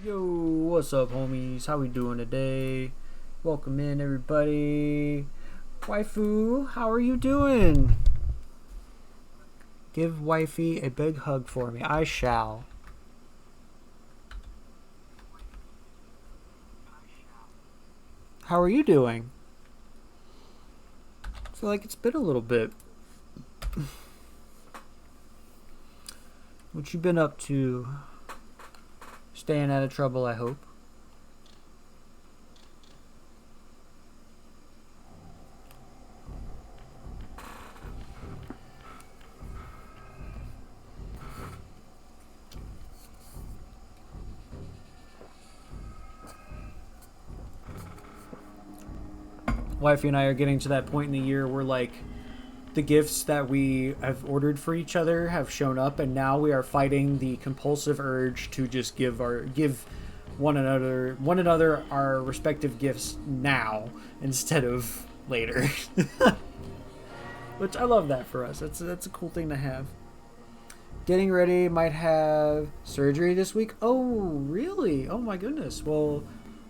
Yo, what's up, homies? How we doing today? Welcome in, everybody. Waifu, how are you doing? Give wifey a big hug for me. I shall. How are you doing? I feel like it's been a little bit. What you been up to? Staying out of trouble, I hope. Wifey and I are getting to that point in the year where, like, the gifts that we have ordered for each other have shown up, and now we are fighting the compulsive urge to just give one another our respective gifts now instead of later. Which I love that for us. That's a cool thing to have. Getting ready, might have surgery this week. Oh, really? Oh my goodness. Well,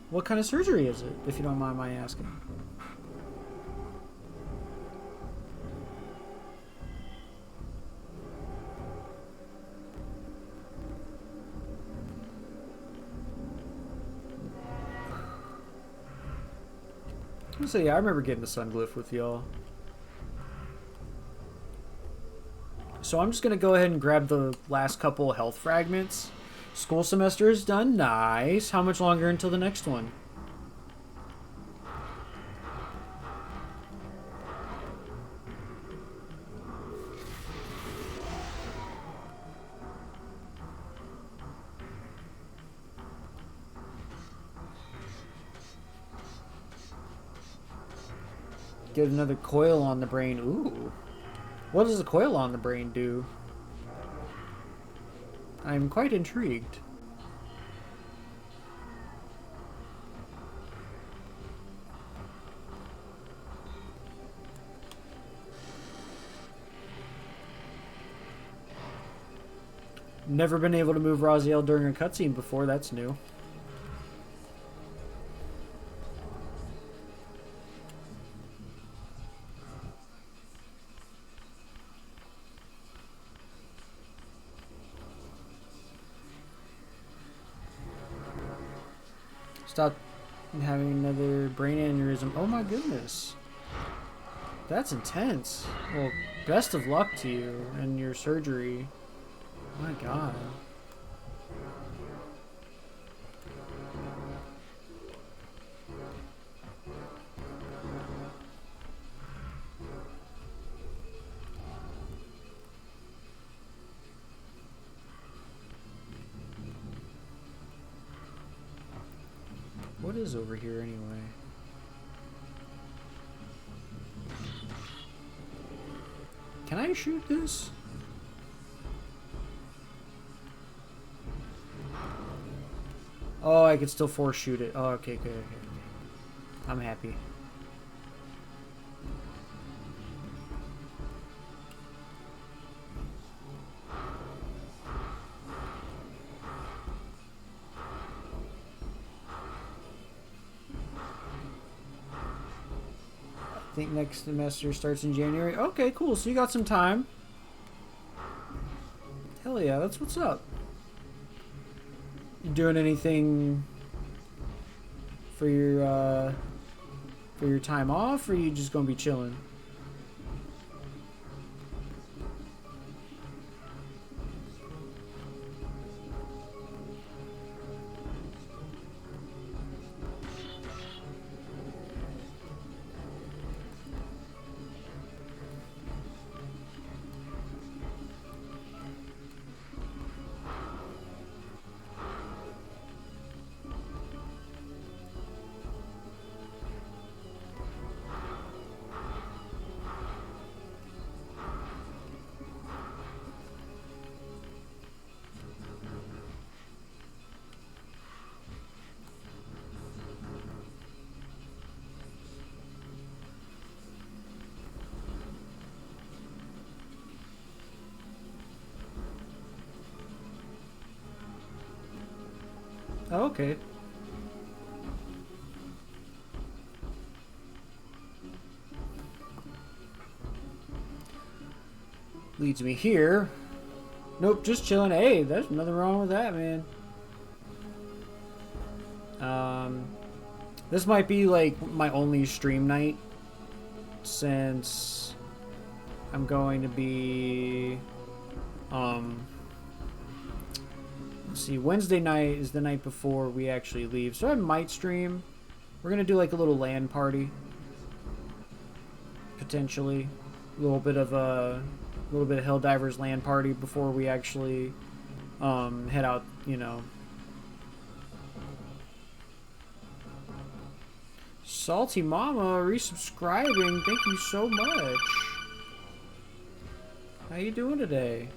what kind of surgery is it, if you don't mind my asking? So yeah, I remember getting the sun glyph with y'all. So I'm just gonna go ahead and grab the last couple health fragments. School semester is done. Nice. How much longer until the next one? Get another coil on the brain. Ooh. What does a coil on the brain do? I'm quite intrigued. Never been able to move Raziel during a cutscene before. That's new. Stop having another brain aneurysm. Oh my goodness. That's intense. Well, best of luck to you and your surgery. My god. What is over here anyway? Can I shoot this? Oh, I can still force shoot it. Oh, okay, okay, okay. I'm happy. I think next semester starts in January. Okay, cool. So you got some time. Hell yeah, that's what's up. You doing anything for your time off, or are you just gonna be chilling? Oh, okay. Leads me here. Nope, just chilling. Hey, there's nothing wrong with that, man. This might be like my only stream night since I'm going to be let's see, Wednesday night is the night before we actually leave, so I might stream. We're gonna do like a little LAN party, potentially a little bit of Helldivers LAN party before we actually head out, you know. Salty Mama resubscribing, thank you so much. How you doing today?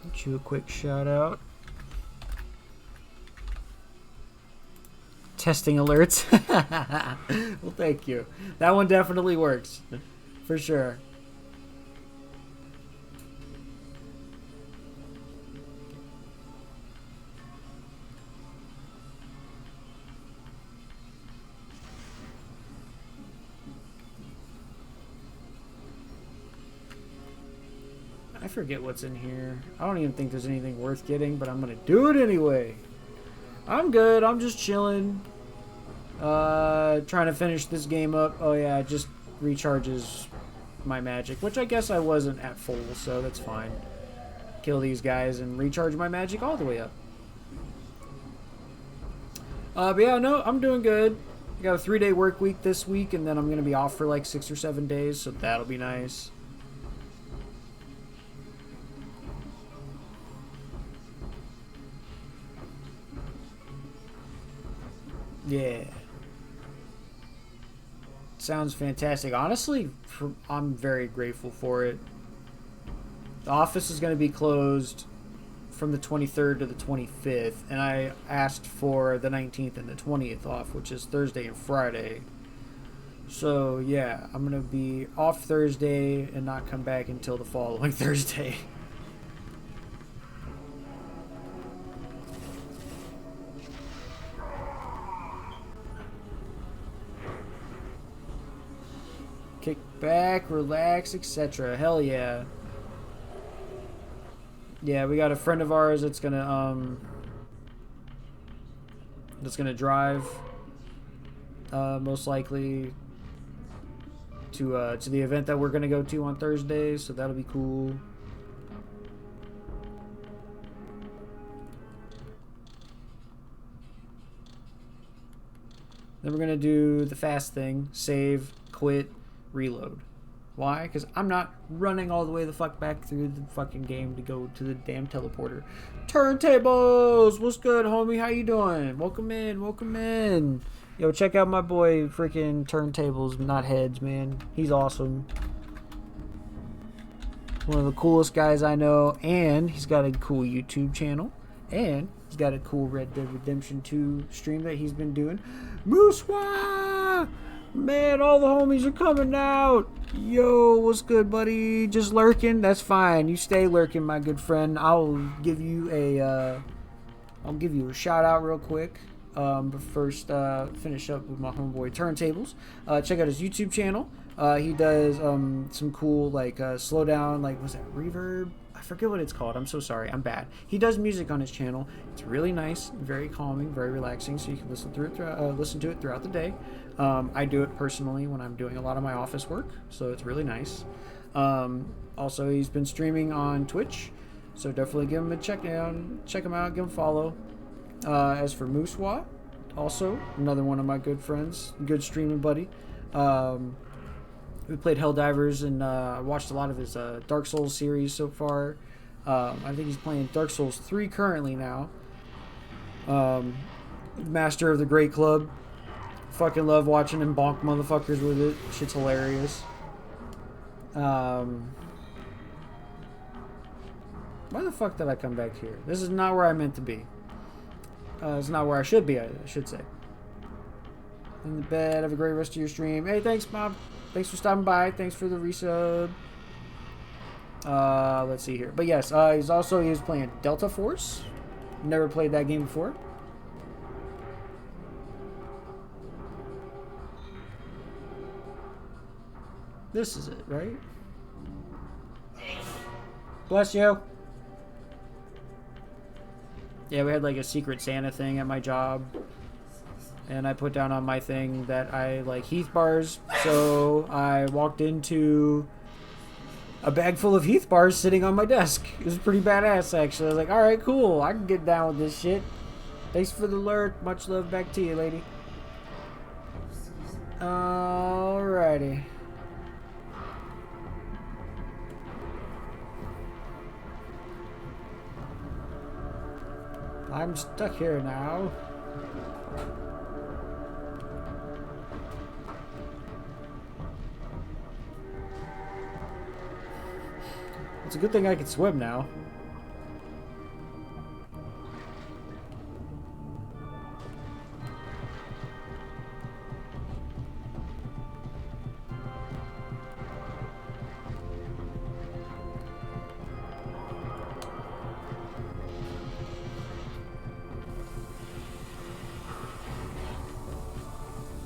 Get you a quick shout out. Testing alerts. Well, thank you. That one definitely works. For sure. I forget what's in here. I don't even think there's anything worth getting, but I'm gonna do it anyway. I'm good. I'm just chilling. Trying to finish this game up. Oh yeah, it just recharges my magic, which I guess I wasn't at full, so that's fine. Kill these guys and recharge my magic all the way up. But yeah, no, I'm doing good. I got a 3-day work week this week, and then I'm gonna be off for like 6 or 7 days, so that'll be nice. Yeah. Sounds fantastic. Honestly, I'm very grateful for it. The office is going to be closed from the 23rd to the 25th, and I asked for the 19th and the 20th off, which is Thursday and Friday. So, yeah, I'm going to be off Thursday and not come back until the following Thursday. Kick back, relax, etc. Hell yeah. Yeah, we got a friend of ours that's gonna drive most likely to the event that we're gonna go to on Thursday, so that'll be cool. Then we're gonna do the fast thing: save, quit, reload. Why? Because I'm not running all the way the fuck back through the fucking game to go to the damn teleporter. Turntables! What's good, homie? How you doing? Welcome in, welcome in. Yo, check out my boy freaking Turntables, not Heads, man. He's awesome. One of the coolest guys I know, and he's got a cool YouTube channel, and he's got a cool Red Dead Redemption 2 stream that he's been doing. Mooswa! Man, all the homies are coming out. Yo, what's good, buddy? Just lurking? That's fine. You stay lurking, my good friend. I'll give you a shout out real quick. But first, finish up with my homeboy Turntables. Check out his YouTube channel. He does some cool slow down, was that reverb? I forget what it's called. I'm so sorry. I'm bad. He does music on his channel. It's really nice, very calming, very relaxing. So you can listen to it throughout the day. I do it personally when I'm doing a lot of my office work, so it's really nice. Also, he's been streaming on Twitch, so definitely give him a check him out, give him a follow. As for Mooswa, also another one of my good friends, good streaming buddy. We played Helldivers and watched a lot of his Dark Souls series so far. I think he's playing Dark Souls 3 currently now. Master of the Great Club. Fucking love watching him bonk motherfuckers with it. Shit's hilarious. Why the fuck did I come back here? This is not where I meant to be. It's not where I should be, I should say. In the bed, have a great rest of your stream. Hey, thanks, Mom. Thanks for stopping by. Thanks for the resub. Let's see here. But yes, he was playing Delta Force. Never played that game before. This is it, right? Bless you. Yeah, we had like a secret Santa thing at my job. And I put down on my thing that I like Heath bars. So I walked into a bag full of Heath bars sitting on my desk. It was pretty badass, actually. I was like, alright, cool. I can get down with this shit. Thanks for the alert. Much love back to you, lady. Alrighty. I'm stuck here now. It's a good thing I can swim now.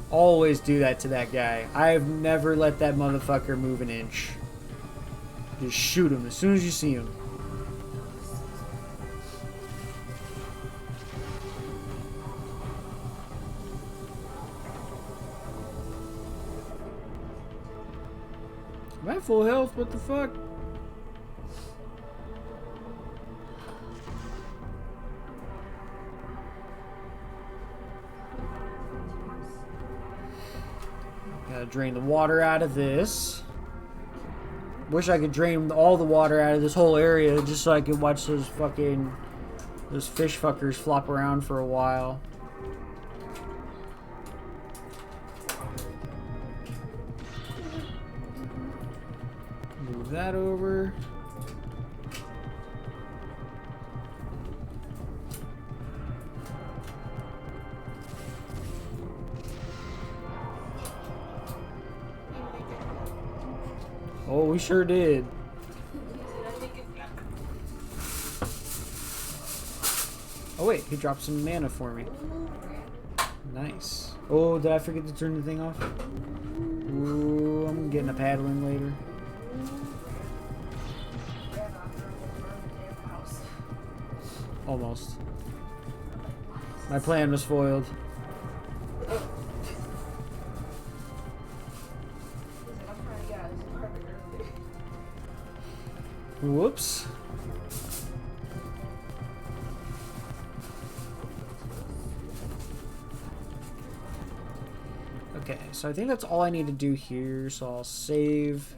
Always do that to that guy. I've never let that motherfucker move an inch. Just shoot him as soon as you see him. Am I full health? What the fuck? Gotta drain the water out of this. Wish I could drain all the water out of this whole area just so I could watch those fish fuckers flop around for a while. Move that over. Oh, we sure did. Oh wait, he dropped some mana for me. Nice. Oh, did I forget to turn the thing off? Ooh, I'm getting a paddling later. Almost. My plan was foiled. Whoops. Okay, so I think that's all I need to do here, so I'll save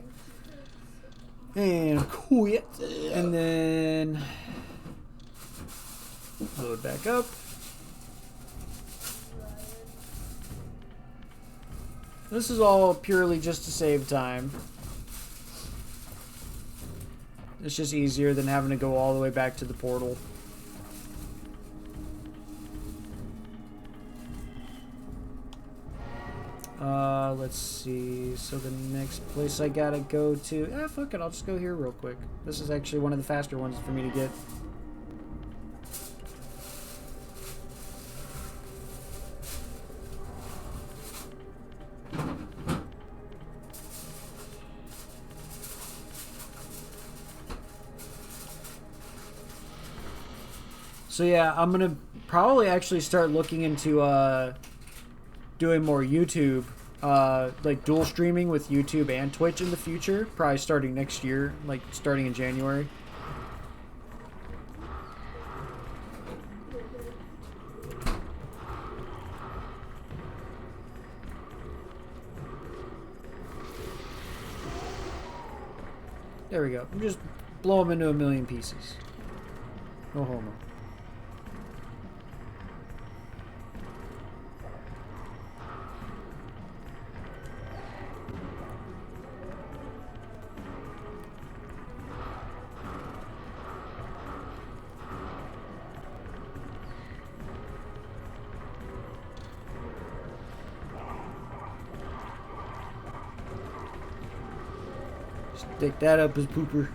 and quit, and then load back up. This is all purely just to save time. It's just easier than having to go all the way back to the portal. Let's see. So the next place I gotta go to... fuck it. I'll just go here real quick. This is actually one of the faster ones for me to get. So yeah, I'm gonna probably actually start looking into doing more YouTube, like dual streaming with YouTube and Twitch in the future. Probably starting next year, like starting in January. There we go. Just blow them into a million pieces. No homo. Stick that up his pooper.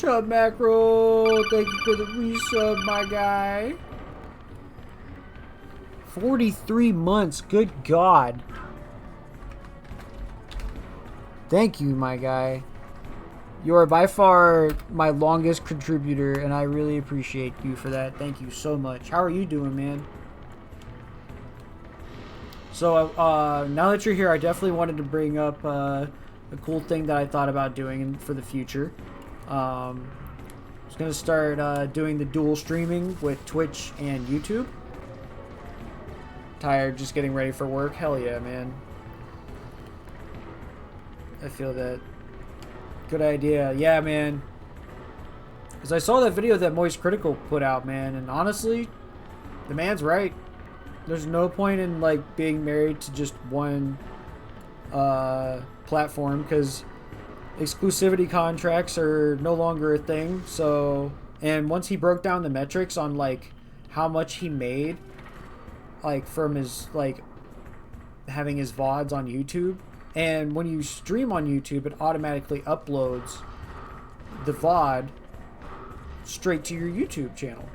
Chub Macro, thank you for the resub, my guy. 43 months, good God. Thank you, my guy. You are by far my longest contributor, and I really appreciate you for that. Thank you so much. How are you doing, man? So, now that you're here, I definitely wanted to bring up a cool thing that I thought about doing for the future. I was going to start doing the dual streaming with Twitch and YouTube. Tired, just getting ready for work. Hell yeah, man. I feel that. Good idea. Yeah, man. Because I saw that video that Moist Critical put out, man, and honestly, the man's right. There's no point in, like, being married to just one platform, because exclusivity contracts are no longer a thing. So, and once he broke down the metrics on, like, how much he made, like, from his, like, having his VODs on YouTube, and when you stream on YouTube, it automatically uploads the VOD straight to your YouTube channel.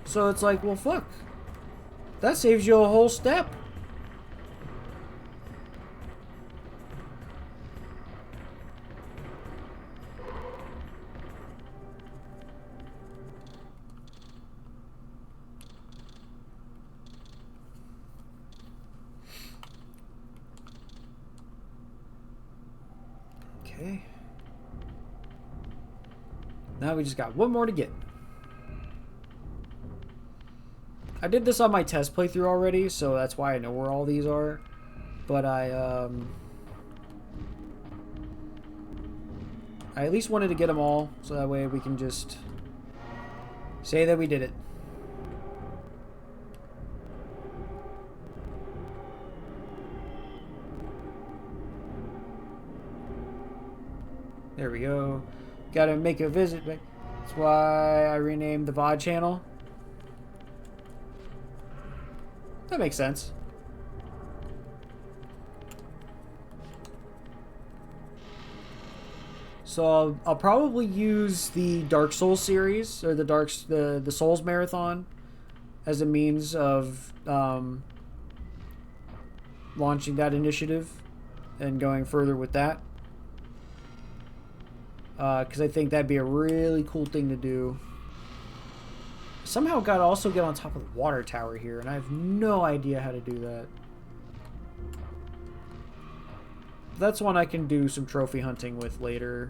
So it's like, well, fuck. That saves you a whole step. Okay. Now we just got one more to get. I did this on my test playthrough already, so that's why I know where all these are. But I at least wanted to get them all, so that way we can just say that we did it. There we go. Gotta make a visit. That's why I renamed the VOD channel. That makes sense. So I'll probably use the Dark Souls series, or the Souls Marathon, as a means of launching that initiative and going further with that. Because I think that'd be a really cool thing to do. Somehow also get on top of the water tower here, and I have no idea how to do that. That's one I can do some trophy hunting with later.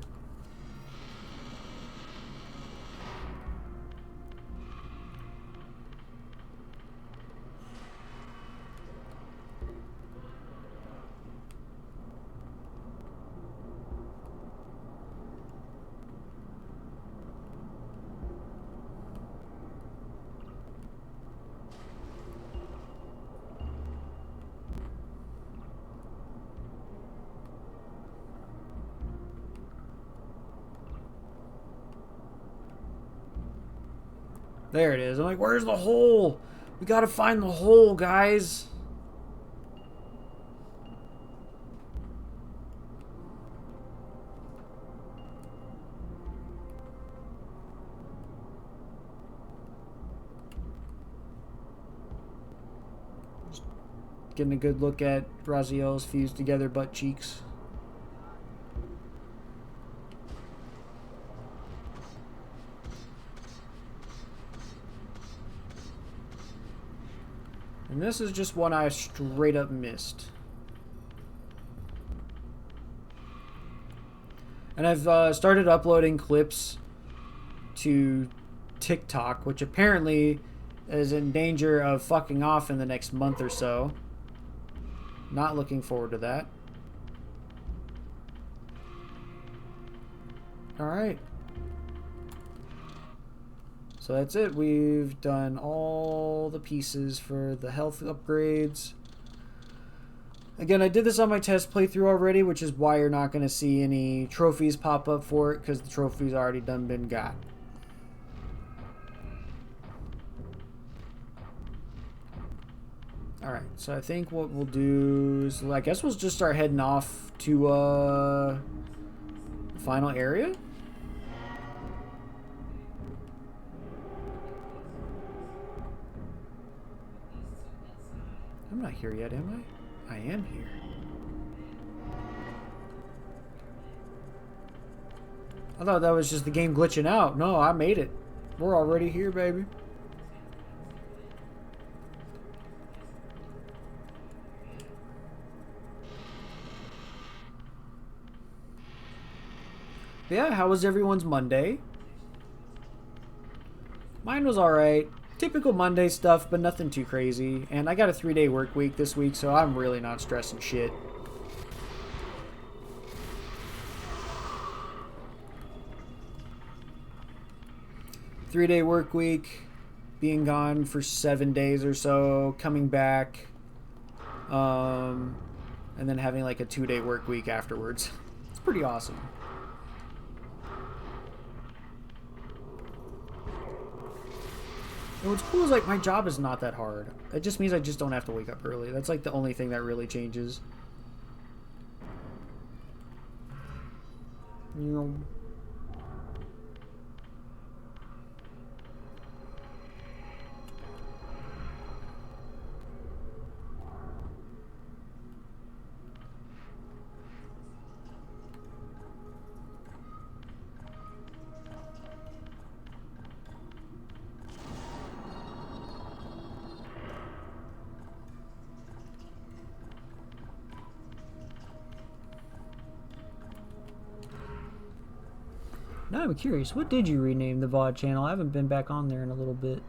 There it is. I'm like, where's the hole? We gotta find the hole, guys. Just getting a good look at Raziel's fused together butt cheeks. And this is just one I straight up missed. And I've started uploading clips to TikTok, which apparently is in danger of fucking off in the next month or so. Not looking forward to that. Alright. So that's it. We've done all the pieces for the health upgrades. Again, I did this on my test playthrough already, which is why you're not going to see any trophies pop up for it, because the trophies already done been got. Alright, so I think what we'll do is, I guess we'll just start heading off to the final area. not here yet, am I? I am here. I thought that was just the game glitching out. No, I made it. We're already here, baby. Yeah, how was everyone's Monday? Mine was alright. Typical Monday stuff, but nothing too crazy. And I got a 3-day work week this week, so I'm really not stressing shit. Three-day work week, being gone for 7 days or so, coming back, and then having like a 2-day work week afterwards. It's pretty awesome. And what's cool is like my job is not that hard. It just means I just don't have to wake up early. That's like the only thing that really changes. You know. Now I'm curious, what did you rename the VOD channel? I haven't been back on there in a little bit.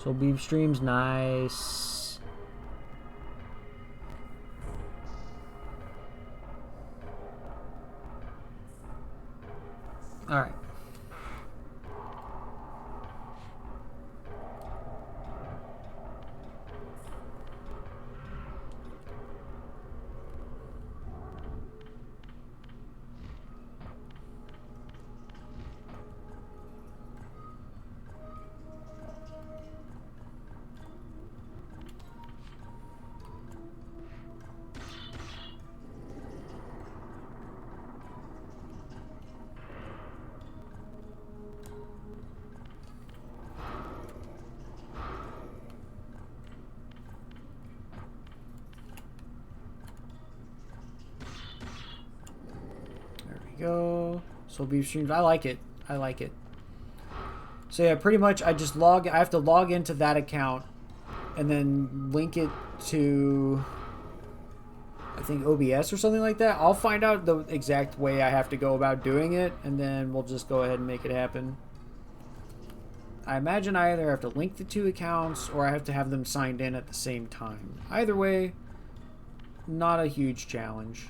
So beef streams, nice. All right. Go. So beef streams. I like it. I like it. So yeah, pretty much I have to log into that account and then link it to I think OBS or something like that. I'll find out the exact way I have to go about doing it and then we'll just go ahead and make it happen. I imagine I either have to link the two accounts or I have to have them signed in at the same time. Either way, not a huge challenge.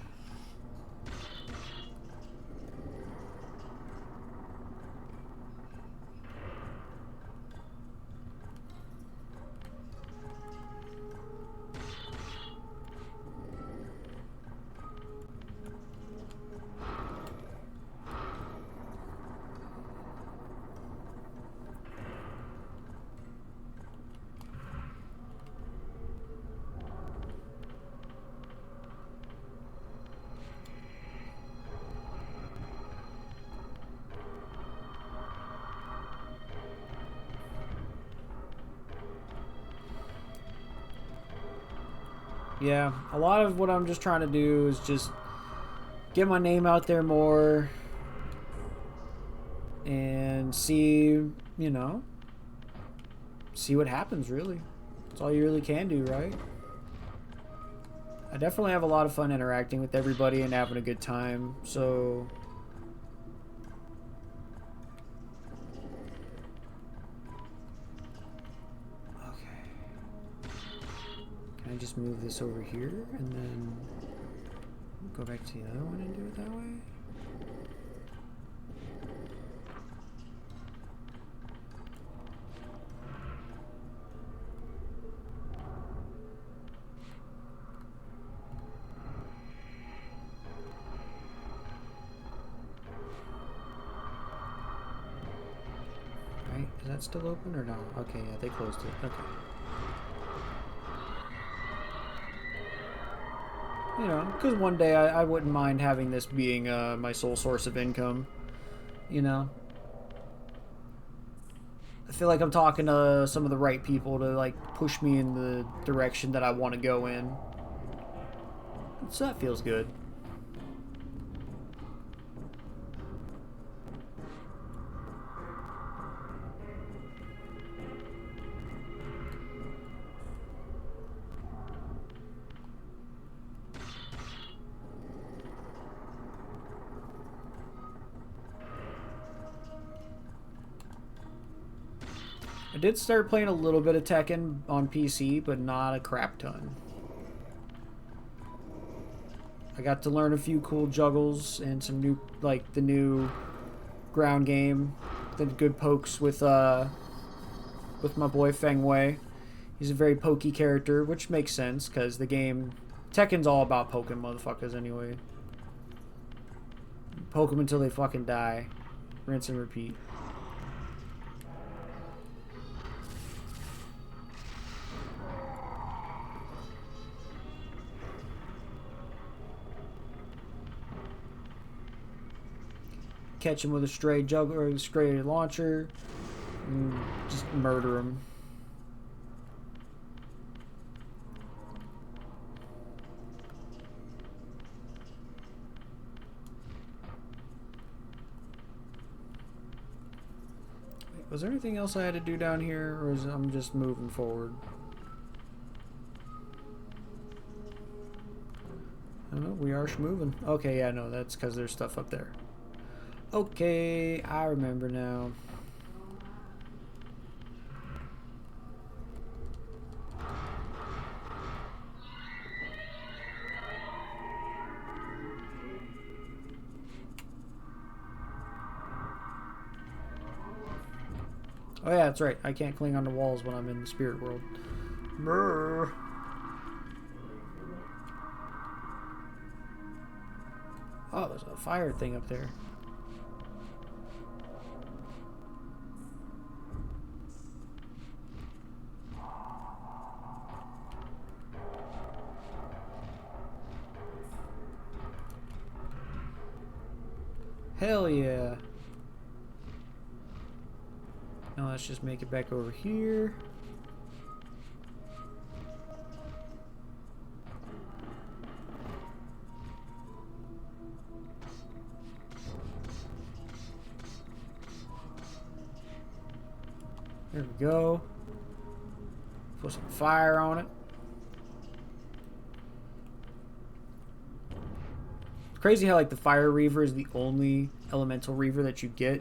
Yeah, a lot of what I'm just trying to do is just get my name out there more and see, you know, see what happens, really. That's all you really can do, right? I definitely have a lot of fun interacting with everybody and having a good time, so... Can I just move this over here and then go back to the other one and do it that way? Right, is that still open or no? Okay, yeah, they closed it. Okay. You know, because one day I wouldn't mind having this being my sole source of income. You know, I feel like I'm talking to some of the right people to like push me in the direction that I want to go in. So that feels good. I did start playing a little bit of Tekken on PC, but not a crap ton. I got to learn a few cool juggles and some new, like the new ground game, the good pokes with my boy Feng Wei. He's a very pokey character, which makes sense because the game Tekken's all about poking motherfuckers anyway. Poke them until they fucking die. Rinse and repeat. Catch him with a stray juggler or a stray launcher, and just murder him. Wait, was there anything else I had to do down here, or is I'm just moving forward? I don't know. We are moving. Okay, yeah, no, that's because there's stuff up there. Okay, I remember now. Oh yeah, that's right. I can't cling onto walls when I'm in the spirit world. Brr. Oh, there's a fire thing up there. Hell yeah. Now let's just make it back over here. There we go. Put some fire on it. It's crazy how like the fire Reaver is the only elemental Reaver that you get.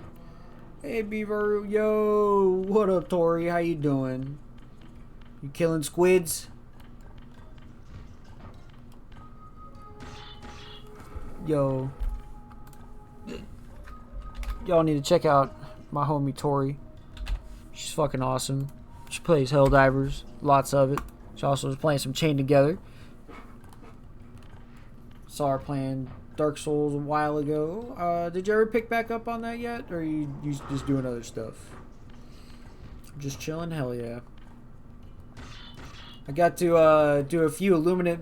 Hey Beaver, yo, what up Tori? How you doing? You killing squids? Yo. Y'all need to check out my homie Tori. She's fucking awesome. She plays Helldivers, lots of it. She also was playing some Chained Together. Saw her playing Dark Souls a while ago. Did you ever pick back up on that yet? Or are you just doing other stuff? Just chilling? Hell yeah. I got to do a few Illuminate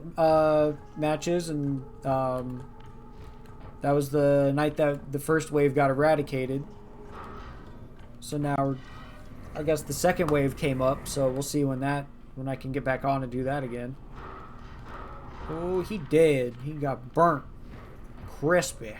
matches, and that was the night that the first wave got eradicated. So now I guess the second wave came up, so we'll see when I can get back on and do that again. Oh, he dead. He got burnt. Crispy.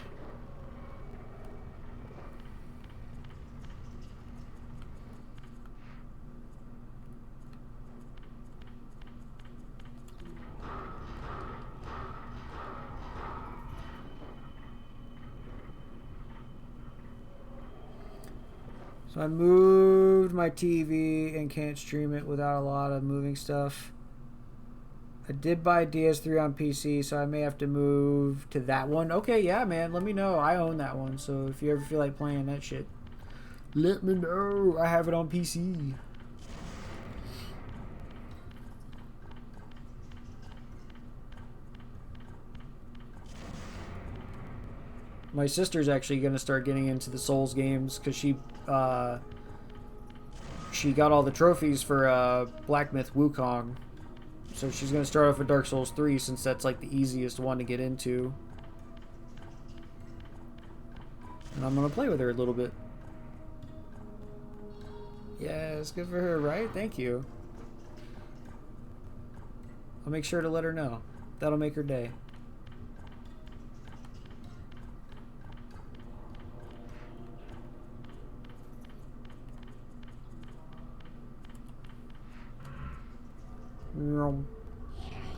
So I moved my TV and can't stream it without a lot of moving stuff. I did buy DS3 on PC, so I may have to move to that one. Okay, yeah, man, let me know. I own that one, so if you ever feel like playing that shit, let me know. I have it on PC. My sister's actually going to start getting into the Souls games because she got all the trophies for Black Myth Wukong. So she's gonna start off with Dark Souls 3 since that's like the easiest one to get into. And I'm gonna play with her a little bit. Yeah, it's good for her, right? Thank you. I'll make sure to let her know. That'll make her day.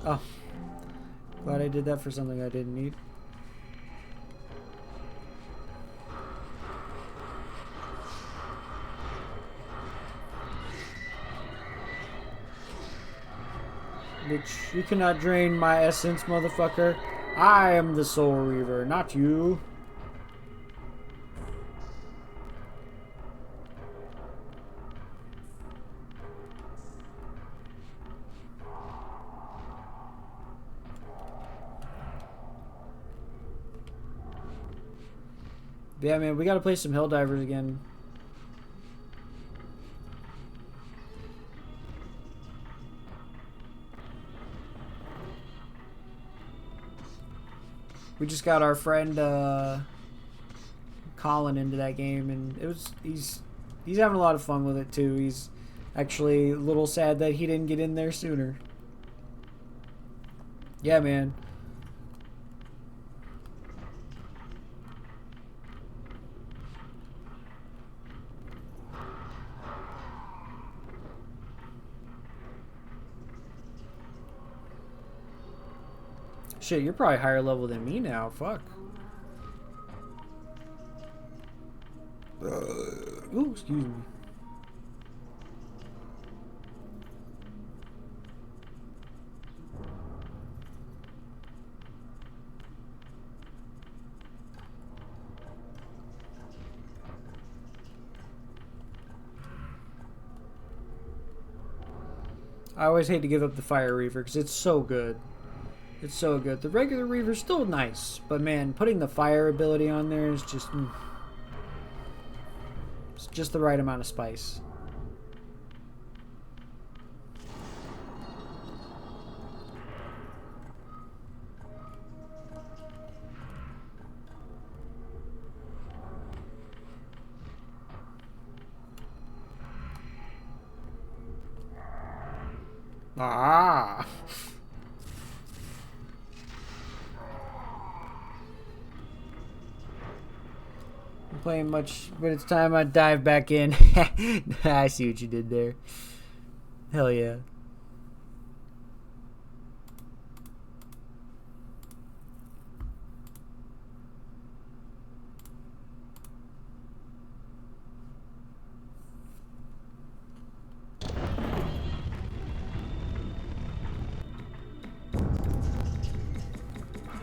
Oh. Glad I did that for something I didn't need. Bitch, you cannot drain my essence, motherfucker. I am the Soul Reaver, not you. Yeah, man, we gotta play some Helldivers again. We just got our friend Colin into that game, and he's having a lot of fun with it too. He's actually a little sad that he didn't get in there sooner. Yeah, man. Shit, you're probably higher level than me now. Fuck. Ooh, excuse me. I always hate to give up the Fire Reaver because it's so good. It's so good. The regular Reaver's still nice, but man, putting the fire ability on there is just... it's just the right amount of spice. Ah! I'm playing much, but it's time I dive back in. I see what you did there. Hell yeah.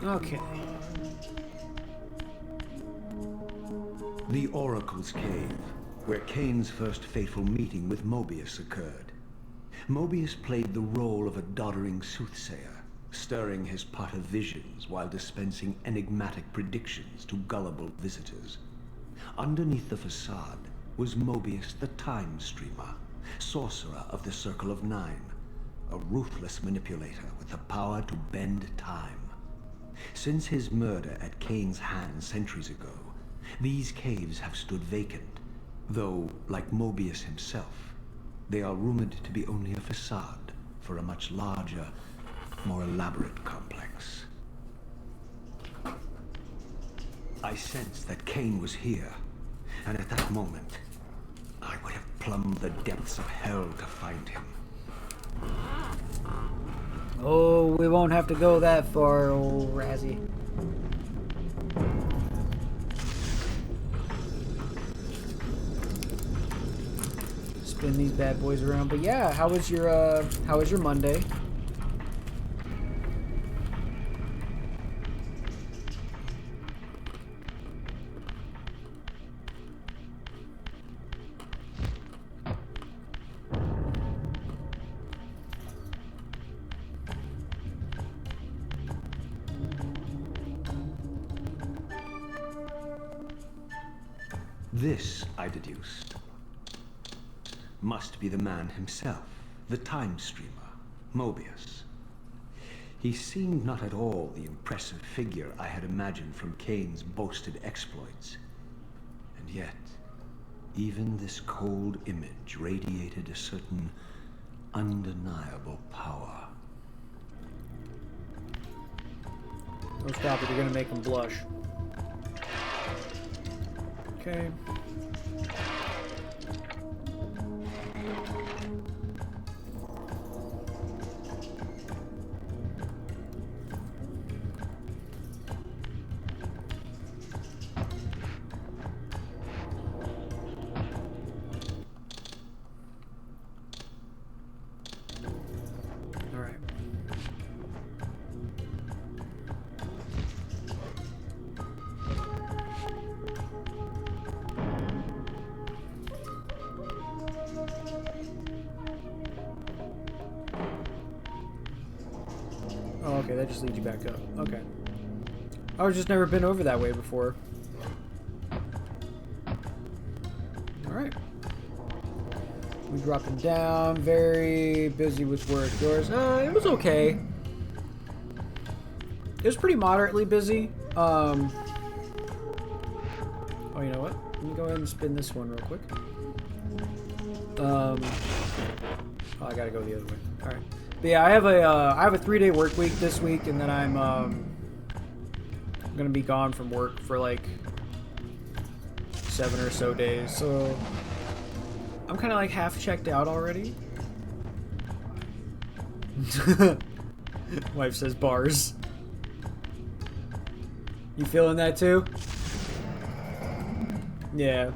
Okay. The Oracle's Cave, where Kane's first fateful meeting with Mobius occurred. Mobius played the role of a doddering soothsayer, stirring his pot of visions while dispensing enigmatic predictions to gullible visitors. Underneath the facade was Mobius the Time Streamer, sorcerer of the Circle of Nine, a ruthless manipulator with the power to bend time. Since his murder at Kane's hands centuries ago, these caves have stood vacant, though, like Mobius himself, they are rumored to be only a facade for a much larger, more elaborate complex. I sensed that Kane was here, and at that moment, I would have plumbed the depths of hell to find him. Oh, we won't have to go that far, old Razzie. Spin these bad boys around. But yeah, how was your Monday? This, I deduced, must be the man himself, the Time Streamer, Mobius. He seemed not at all the impressive figure I had imagined from Kane's boasted exploits. And yet, even this cold image radiated a certain undeniable power. Don't stop it, you're gonna make him blush. Okay. Oh, okay, that just leads you back up. Okay. I've just never been over that way before. Alright. We're dropping down. Very busy with work. Yours? It was okay. It was pretty moderately busy. Oh, you know what? Let me go ahead and spin this one real quick. Oh, I gotta go the other way. Alright. But yeah, I have a 3-day work week this week, and then I'm gonna be gone from work for like 7 or so days. So I'm kind of like half checked out already. Wife says bars. You feeling that too? Yeah.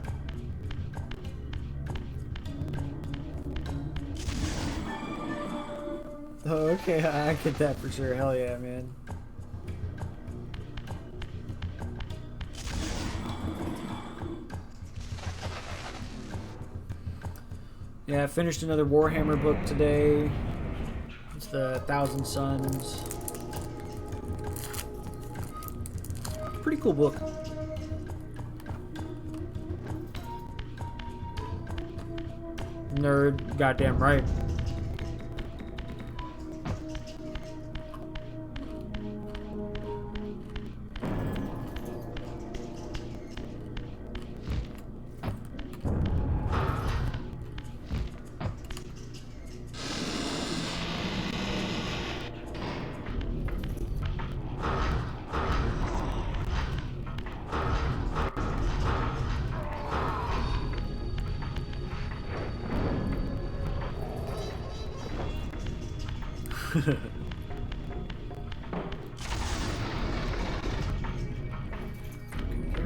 Oh, okay, I get that for sure. Hell yeah, man. Yeah, I finished another Warhammer book today. It's the Thousand Suns. Pretty cool book. Nerd, goddamn right. Can't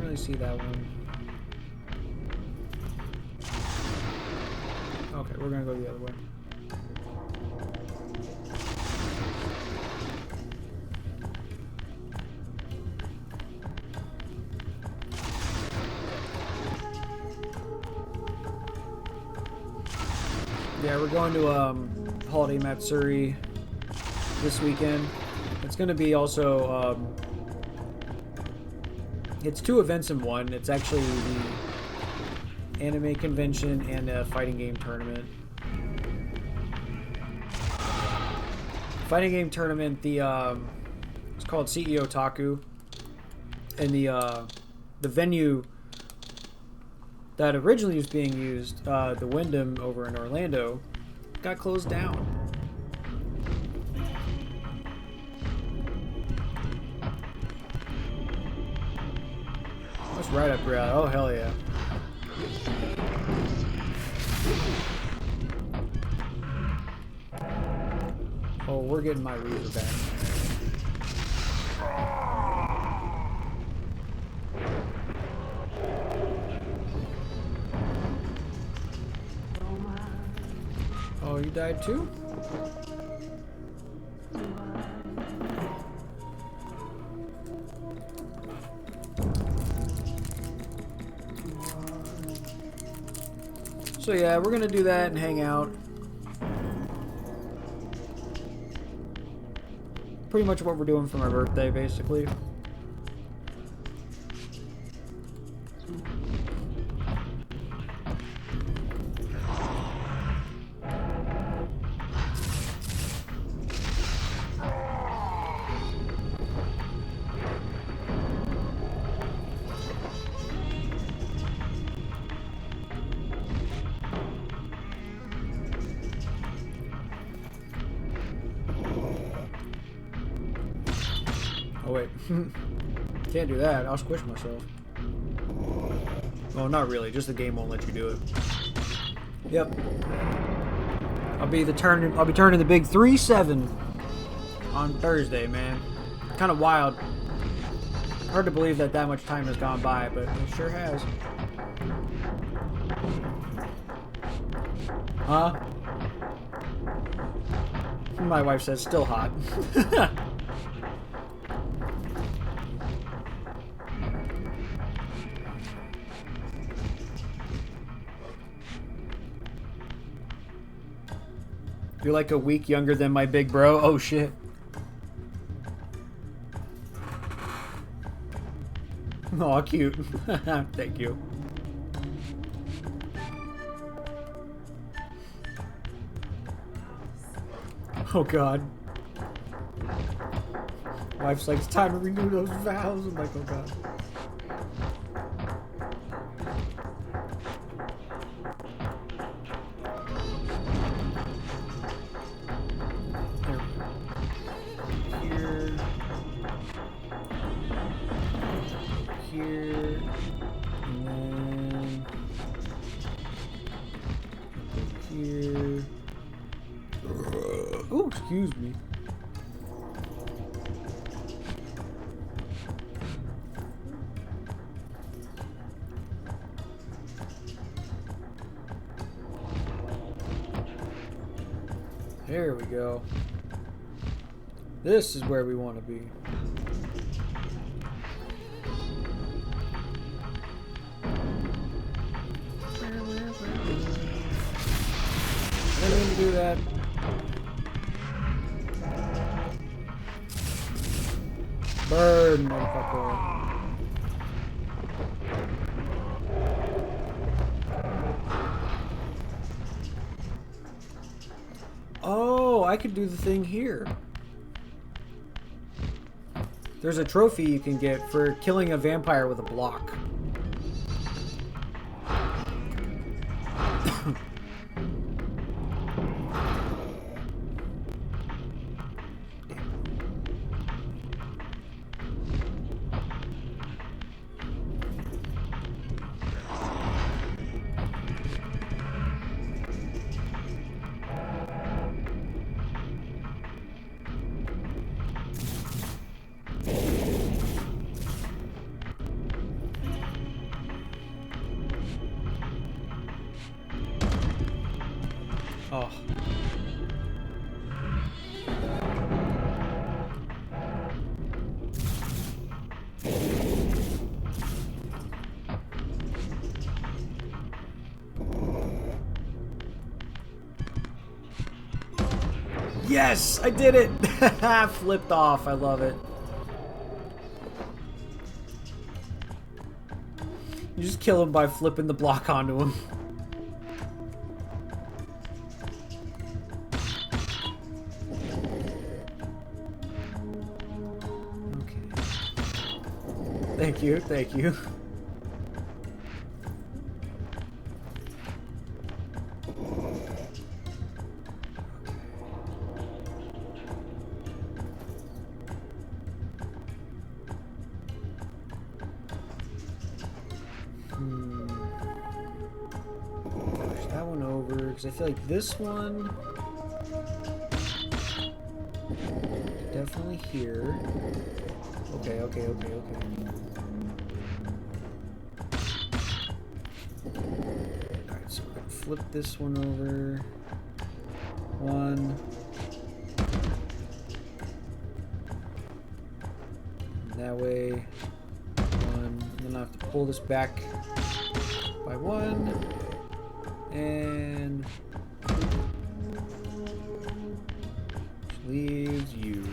really see that one. Okay, we're gonna go the other way. Yeah, we're going to Holiday Matsuri this weekend. It's going to be also it's 2 events in one. It's actually the anime convention and a fighting game tournament. Fighting game tournament, the it's called CEO Taku, and the venue that originally was being used, the Wyndham over in Orlando, got closed down. That's right up your alley. Oh, hell yeah. Oh, we're getting my Reaver back. Oh, you died too? So yeah, we're gonna do that and hang out. Pretty much what we're doing for my birthday, basically. Oh wait. Can't do that. I'll squish myself. Oh, not really. Just the game won't let you do it. Yep. I'll be turning the big 3-7 on Thursday, man. Kind of wild. Hard to believe that much time has gone by, but it sure has. Huh? My wife says still hot. You're like a week younger than my big bro. Oh shit. Aw, cute. Thank you. Oh god. Wife's like, it's time to renew those vows. I'm like, oh god. Here. And then here. Oh, excuse me. There we go. This is where we want to be. I didn't mean to do that. Burn, motherfucker. Oh, I could do the thing here. There's a trophy you can get for killing a vampire with a block. Oh. Yes, I did it. Flipped off. I love it. You just kill him by flipping the block onto him. Thank you, thank you. Push that one over, because I feel like this one... definitely here. Okay, okay, okay, okay. Alright, so we're gonna flip this one over. One. And that way. One. And then I have to pull this back by one. And which leaves you.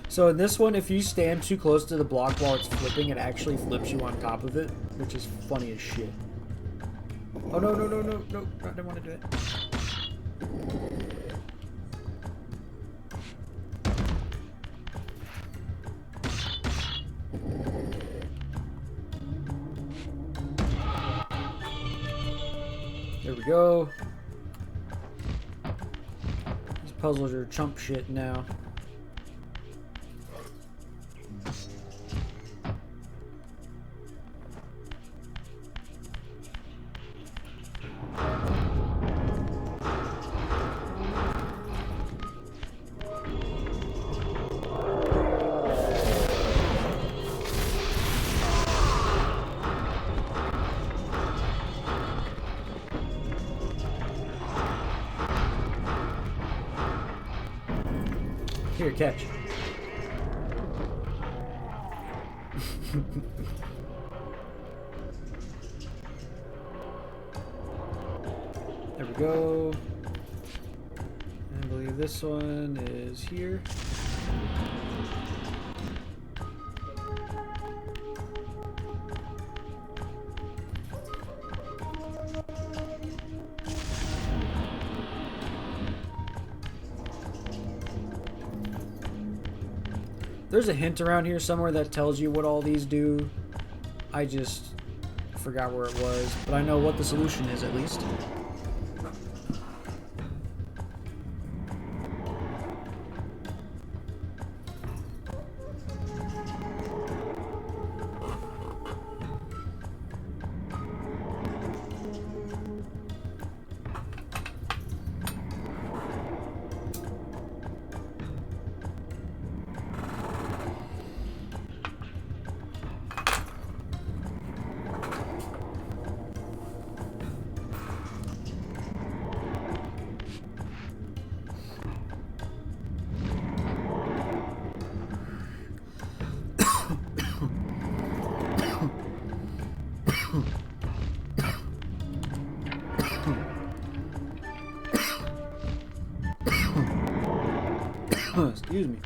So in this one, if you stand too close to the block while it's flipping, it actually flips you on top of it, which is funny as shit. Oh no, no, no, no, no, I didn't want to do it. There we go. Puzzles are chump shit now. Here, catch. There we go. I believe this one is here. There's a hint around here somewhere that tells you what all these do. I just forgot where it was, but I know what the solution is at least. Excuse me.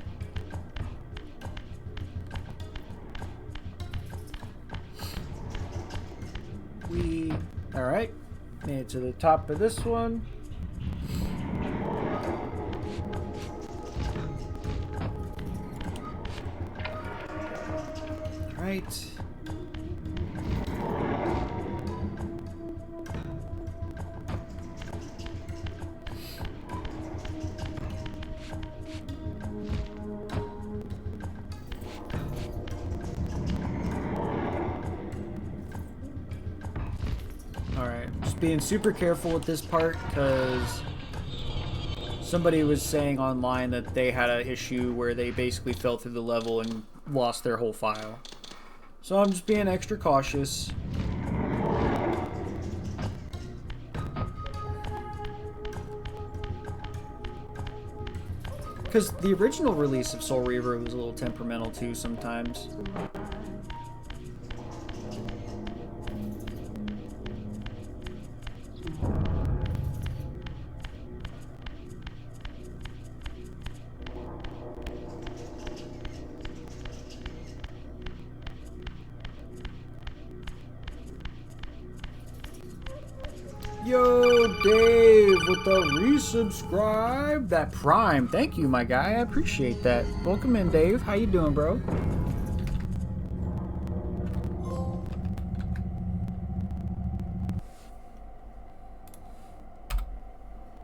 Alright. Made it to the top of this one. Alright. Being super careful with this part because somebody was saying online that they had an issue where they basically fell through the level and lost their whole file. So I'm just being extra cautious. Because the original release of Soul Reaver was a little temperamental too sometimes. Yo, Dave, with the resubscribe. That Prime. Thank you, my guy. I appreciate that. Welcome in, Dave. How you doing, bro?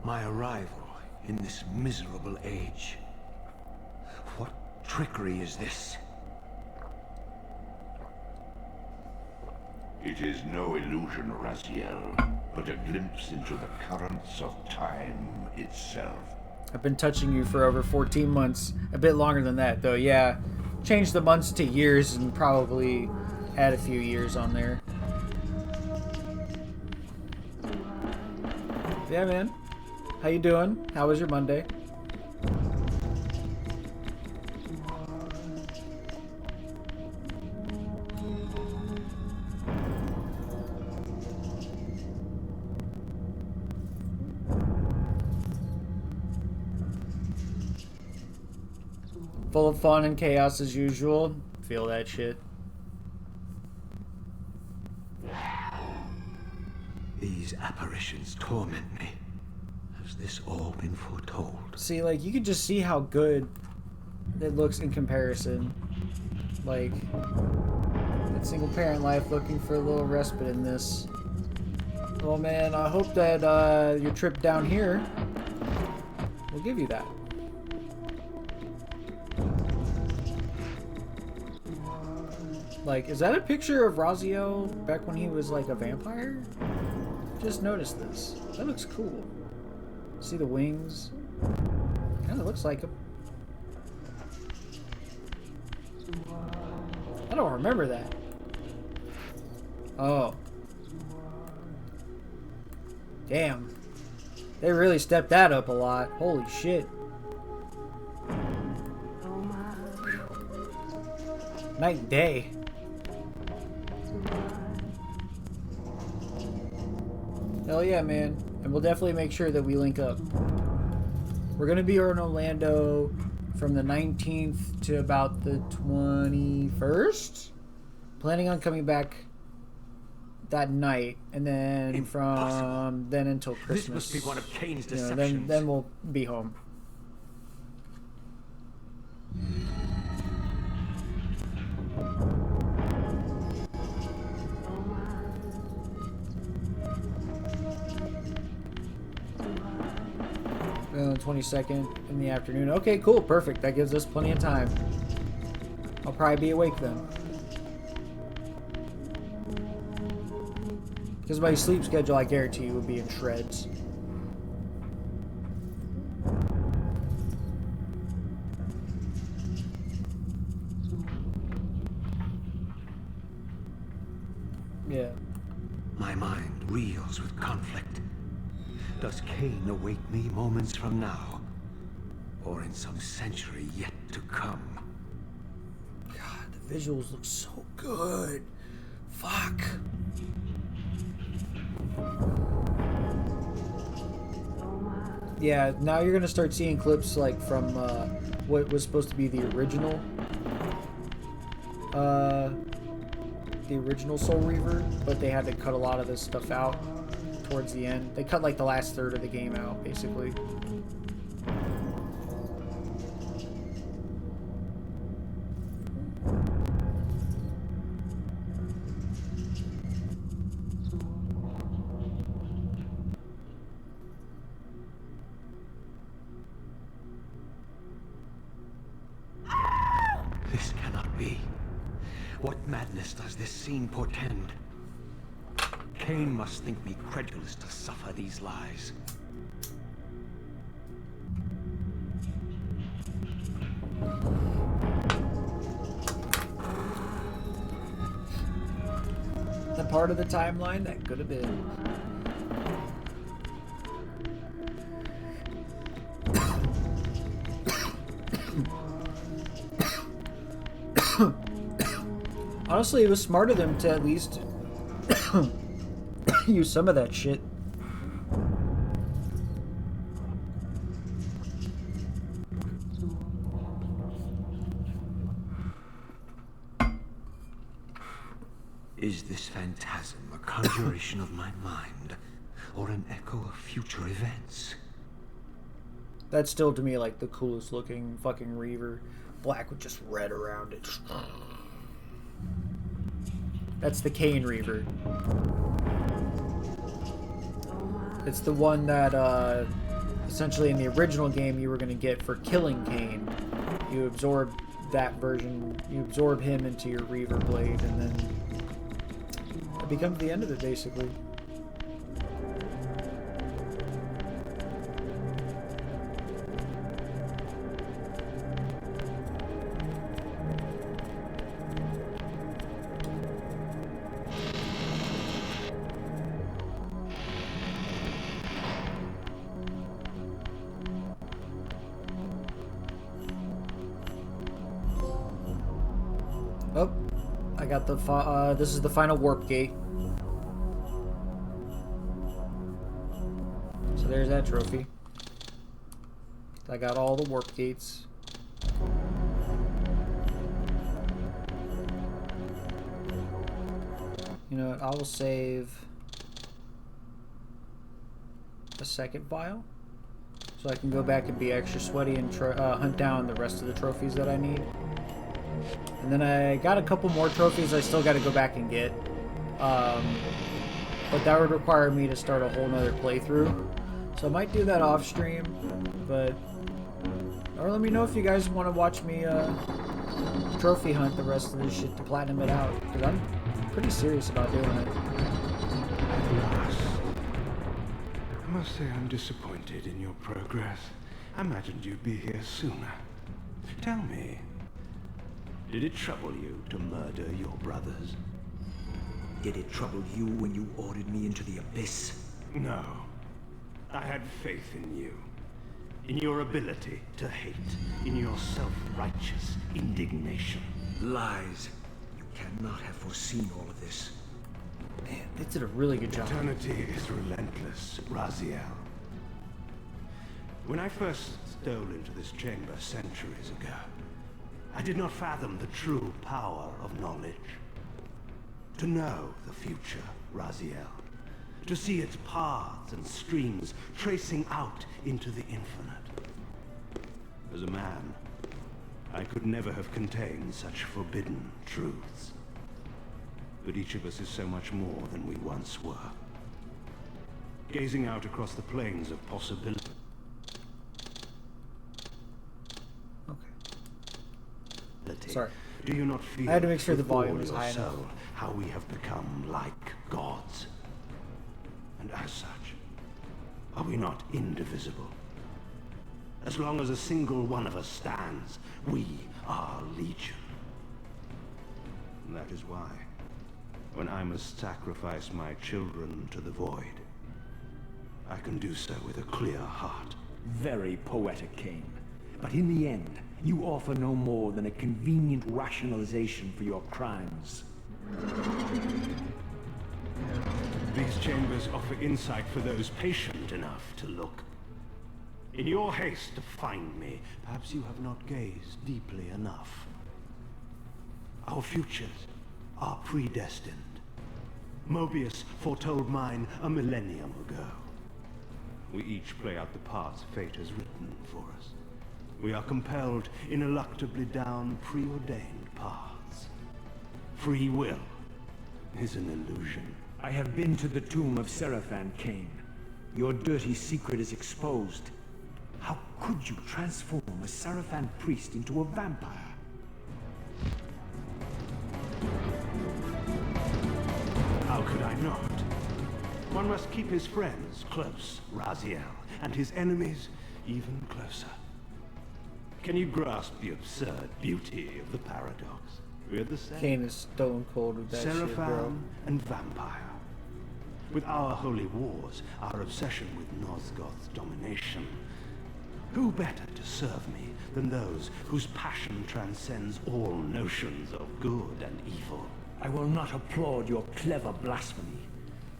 My arrival in this miserable age. What trickery is this? It is no illusion, Raziel, but a glimpse into the currents of time itself. I've been touching you for over 14 months. A bit longer than that, though, yeah. Change the months to years and probably add a few years on there. Yeah, man. How you doing? How was your Monday? Full of fun and chaos as usual. Feel that shit. These apparitions torment me. Has this all been foretold? See, like, you can just see how good it looks in comparison. Like, that single parent life looking for a little respite in this. Well, man, I hope that your trip down here We'll give you that. Like, is that a picture of Raziel back when he was like a vampire? Just noticed this. That looks cool. See the wings? Kind of looks like him. I don't remember that. Oh. Damn. They really stepped that up a lot. Holy shit. Night and day. Hell yeah, man. And we'll definitely make sure that we link up. We're going to be in Orlando from the 19th to about the 21st. Planning on coming back that night, and then from then until Christmas. This must be one of Kane's You know, deceptions. then we'll be home. The 22nd in the afternoon. Okay, cool, perfect. That gives us plenty of time. I'll probably be awake then. Because my sleep schedule, I guarantee you, will be in shreds. Yeah. My mind reels with conflict. Does Kane await me moments from now? Or in some century yet to come? God, the visuals look so good. Fuck. Yeah, now you're gonna start seeing clips like from what was supposed to be the original Soul Reaver, but they had to cut a lot of this stuff out towards the end. They cut like the last third of the game out, basically. This cannot be. What madness does this scene portend? Kane must think me credulous to suffer these lies. The part of the timeline that could have been. Honestly, it was smart of them to at least use some of that shit. Is this phantasm a conjuration of my mind, or an echo of future events? That's still to me like the coolest looking fucking Reaver. Black with just red around it. That's the Kane Reaver. It's the one that essentially in the original game you were going to get for killing Kane. You absorb that version, you absorb him into your Reaver blade, and then it becomes the end of it basically. Oh, I got the this is the final warp gate. So there's that trophy. I got all the warp gates. You know what, I will save a second file so I can go back and be extra sweaty and hunt down the rest of the trophies that I need. And then I got a couple more trophies I still got to go back and get. But that would require me to start a whole nother playthrough. So I might do that off stream, but or let me know if you guys want to watch me trophy hunt the rest of this shit to platinum it out, because I'm pretty serious about doing it. At last. I must say I'm disappointed in your progress. I imagined you'd be here sooner. Tell me, did it trouble you to murder your brothers? Did it trouble you when you ordered me into the abyss? No. I had faith in you. In your ability to hate. In your self-righteous indignation. Lies. You cannot have foreseen all of this. Man, they did a really good job. Eternity is relentless, Raziel. When I first stole into this chamber centuries ago, I did not fathom the true power of knowledge. To know the future, Raziel. To see its paths and streams tracing out into the infinite. As a man, I could never have contained such forbidden truths. But each of us is so much more than we once were. Gazing out across the plains of possibility. Okay. Sorry. Do you not feel I had to make sure the within volume was your high enough. soul how we have become like gods? And as such, are we not indivisible? As long as a single one of us stands, we are legion. And that is why, when I must sacrifice my children to the void, I can do so with a clear heart. Very poetic, Cain. But in the end, you offer no more than a convenient rationalization for your crimes. These chambers offer insight for those patient enough to look. In your haste to find me, perhaps you have not gazed deeply enough. Our futures are predestined. Mobius foretold mine a millennium ago. We each play out the parts fate has written for us. We are compelled ineluctably down preordained paths. Free will is an illusion. I have been to the tomb of Seraphan, Cain. Your dirty secret is exposed. How could you transform a Seraphan priest into a vampire? How could I not? One must keep his friends close, Raziel, and his enemies even closer. Can you grasp the absurd beauty of the paradox? We're the same. Cain is stone cold with that shit, bro. Seraphim and vampire. With our holy wars, our obsession with Nosgoth's domination, who better to serve me than those whose passion transcends all notions of good and evil? I will not applaud your clever blasphemy.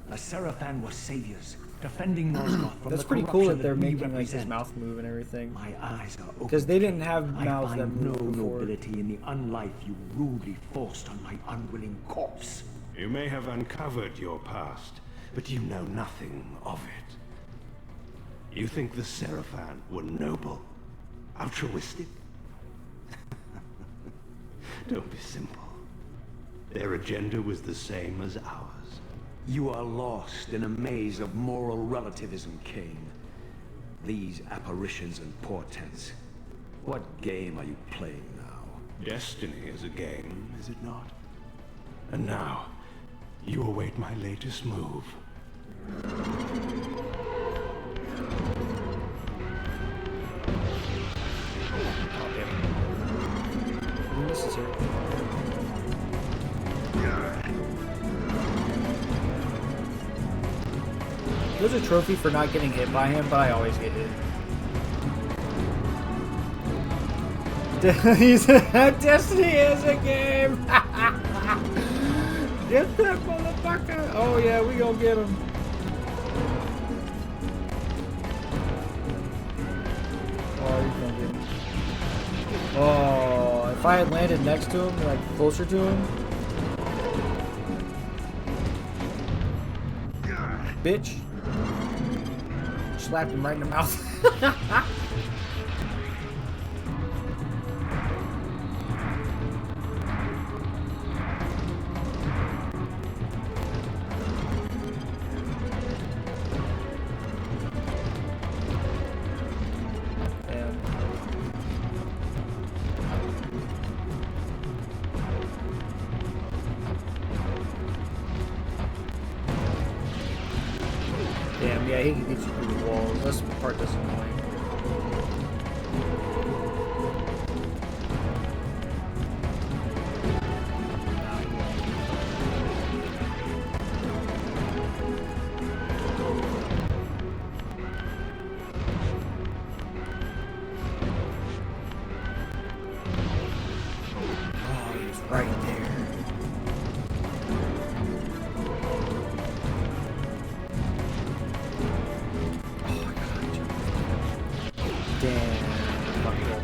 The Seraphan were saviors, defending Nosgoth from That's the pretty cool corruption that they're we making like his represent. mouth move and everything. My eyes are open. Because they didn't have I mouths that find no moved before. nobility in the unlife you rudely forced on my unwilling corpse. You may have uncovered your past, but you know nothing of it. You think the Seraphim were noble, altruistic? Don't be simple. Their agenda was the same as ours. You are lost in a maze of moral relativism, Cain. These apparitions and portents. What game are you playing now? Destiny is a game, is it not? And now, you await my latest move. This is her. There's a trophy for not getting hit by him, but I always get hit. Destiny is a game! Get that motherfucker! Oh yeah, we gonna get him. Oh, he's gonna get him. Oh, if I had landed next to him, like closer to him. Bitch. Slapped him right in the mouth. he can get you through the walls. That's the part that's annoying. Oh, he's right there. Damn. Fucked up.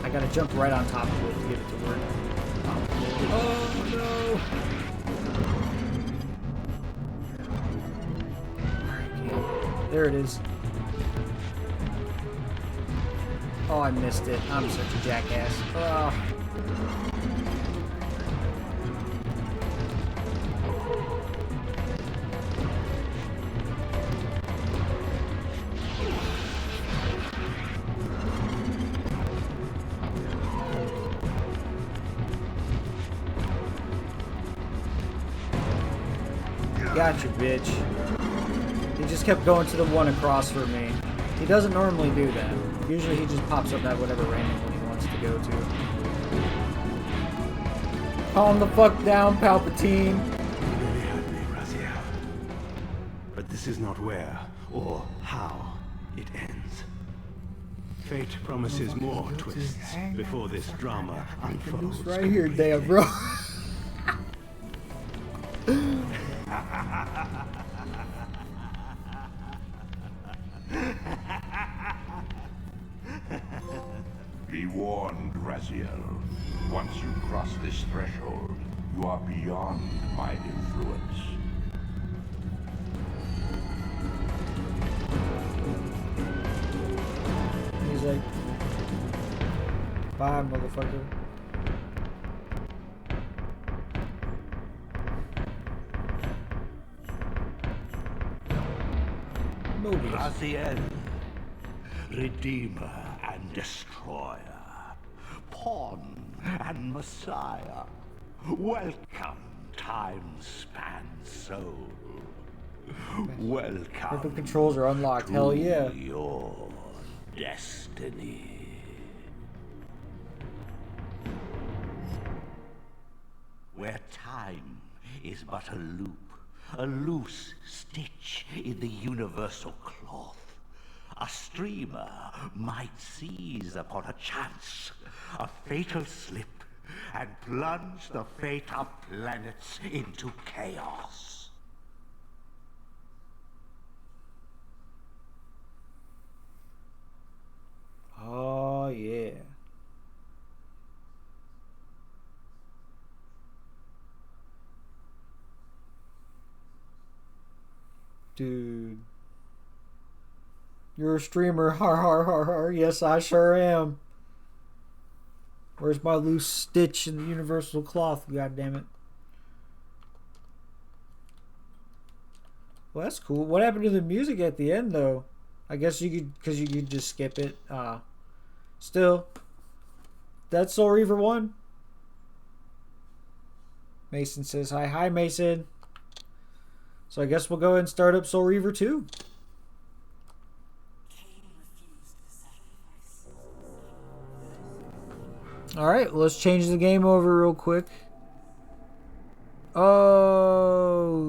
I gotta jump right on top of it to get it to work. Oh no! Alright, there it is. Oh, I missed it. I'm such a jackass. Oh. Gotcha, bitch. He just kept going to the one across from me. He doesn't normally do that. Usually he just pops up at whatever random one he wants to go to. Calm the fuck down, Palpatine. You really had me, Raziel. But this is not where or how it ends. Fate promises more twists before this drama unfolds. Right here, damn, bro. Be warned, Raziel. Once you cross this threshold, you are beyond my influence. He's like, bye, motherfucker. Raziel, Redeemer and Destroyer, Pawn and Messiah. Welcome, time-span soul. Welcome. Perfect controls are unlocked. Hell yeah. To your destiny. Where time is but a loop, a loose stitch in the universal cloth. A streamer might seize upon a chance, a fatal slip, and plunge the fate of planets into chaos. Oh, yeah. Dude. You're a streamer. Har har har har. Yes, I sure am. Where's my loose stitch in the universal cloth? God damn it. Well, that's cool. What happened to the music at the end, though? I guess you could, because you could just skip it. Still, that's Soul Reaver 1. Mason says hi. Hi, Mason. So I guess we'll go ahead and start up Soul Reaver 2. Alright, let's change the game over real quick. Oh.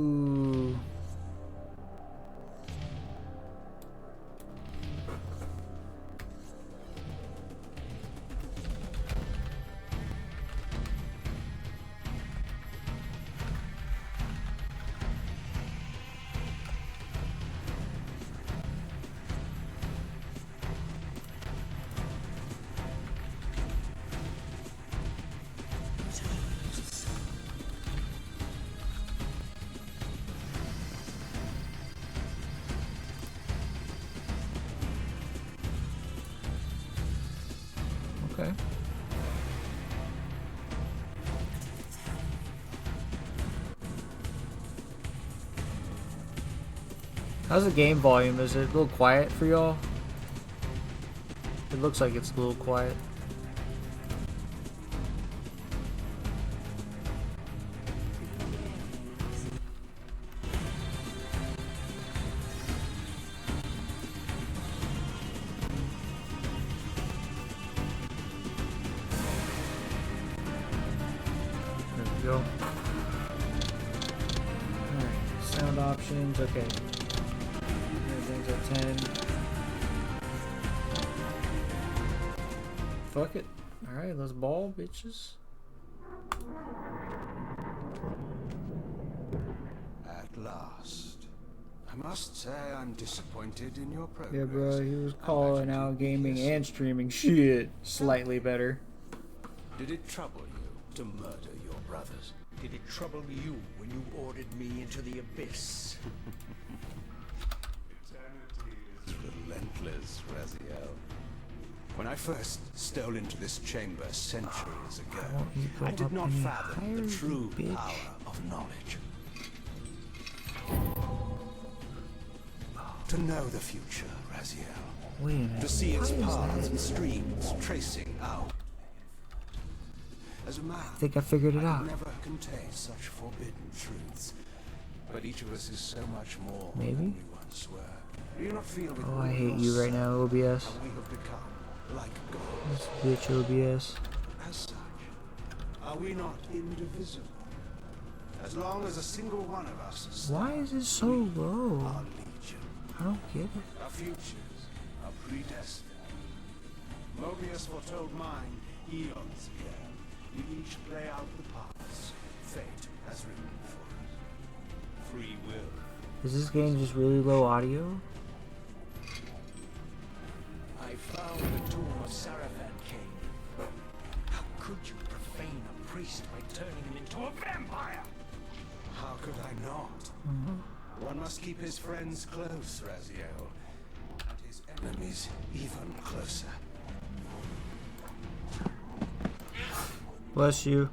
How's the game volume? Is it a little quiet for y'all? It looks like it's a little quiet. There we go. Alright, sound options, okay. Everything's at 10. Fuck it. Alright, let's ball, bitches. At last. I must say I'm disappointed in your progress. Yeah, bro, he was calling out gaming and streaming shit slightly better. Did it trouble you to murder your brothers? Did it trouble you when you ordered me into the abyss? Relentless, Raziel. When I first stole into this chamber centuries ago, I did not fathom the true power of knowledge. To know the future, Raziel. Wait a minute. To see its paths and streams tracing out. As a man, I think I figured it I out. could never contain such forbidden truths. But each of us is so much more Maybe? than we once were. Do you not feel with Oh, all I hate your you right now, soul OBS. how we have become like gods? This bitch OBS. As such, are we not indivisible? As long as a single one of us Why is it so low? our legion, I don't get it. our futures are predestined. Mobius foretold mine eons ago. We each play out the parts fate has written for us. Free will. Is this game just really low audio? I found the tomb of Sarafan Kane. How could you profane a priest by turning him into a vampire? How could I not? One must keep his friends close, Raziel, and his enemies even closer. Bless you.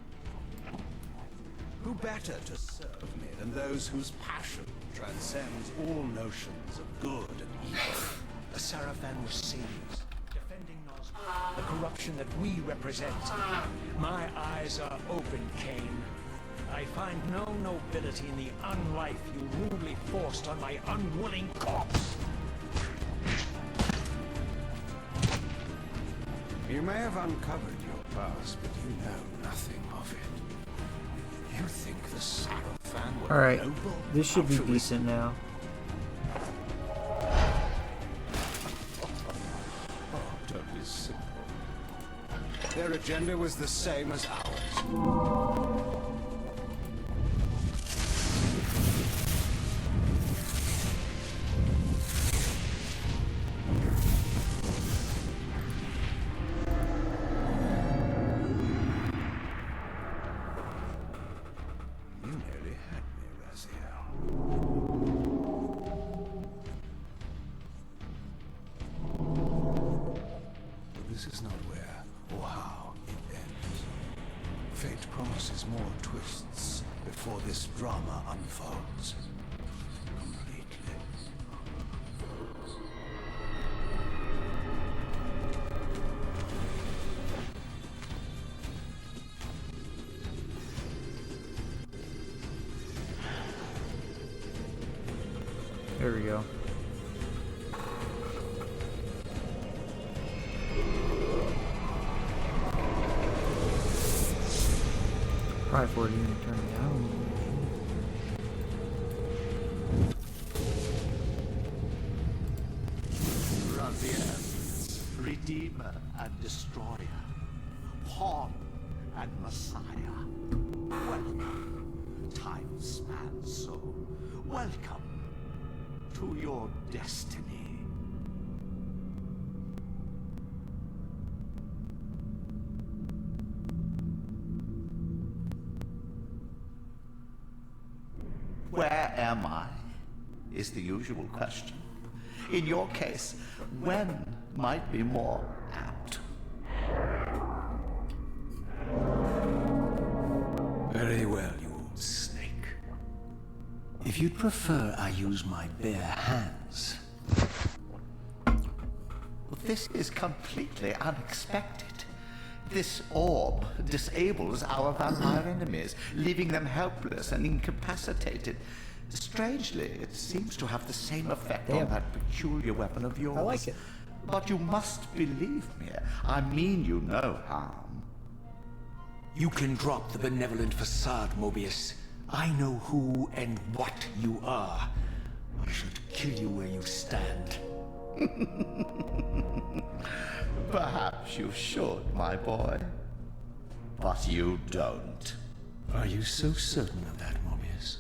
Who better to serve me than those whose passion transcends all notions of good and evil? The Sarafan were saviors, defending Nos, the corruption that we represent. My eyes are open, Kane. I find no nobility in the unlife you rudely forced on my unwilling corpse. You may have uncovered your past, but you know nothing of it. You think the Sarafan were Alright, noble? this should be altruistic? decent now. Totally simple. Their agenda was the same as ours. You nearly had me, Raziel. But this is not where or how it ends. Fate promises more twists before this drama unfolds completely. There we go. Probably for it even turn it down. Raziel, Redeemer and Destroyer, Pawn and Messiah. Welcome. Time spans so. Welcome to your destiny. Where am I? Is the usual question. In your case, when might be more apt. Very well, you old snake. If you'd prefer I use my bare hands. This is completely unexpected. This orb disables our vampire enemies, leaving them helpless and incapacitated. Strangely, it seems to have the same effect on that peculiar weapon of yours. I like it. But you must believe me. I mean you no harm. You can drop the benevolent facade, Mobius. I know who and what you are. I should kill you where you stand. Perhaps you should, my boy. But you don't. Are you so certain of that, Mobius?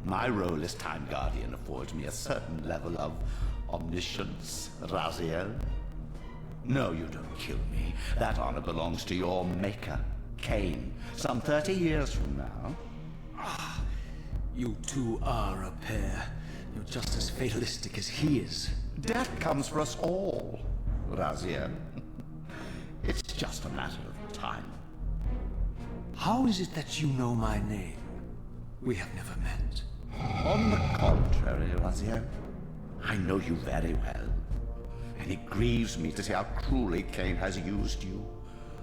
My role as Time Guardian affords me a certain level of omniscience, Raziel. No, you don't kill me. That honor belongs to your maker, Cain, some 30 years from now. You two are a pair. You're just as fatalistic as he is. Death comes for us all, Raziel. It's just a matter of time. How is it that you know my name? We have never met. On the contrary, Raziel, I know you very well. And it grieves me to see how cruelly Cain has used you.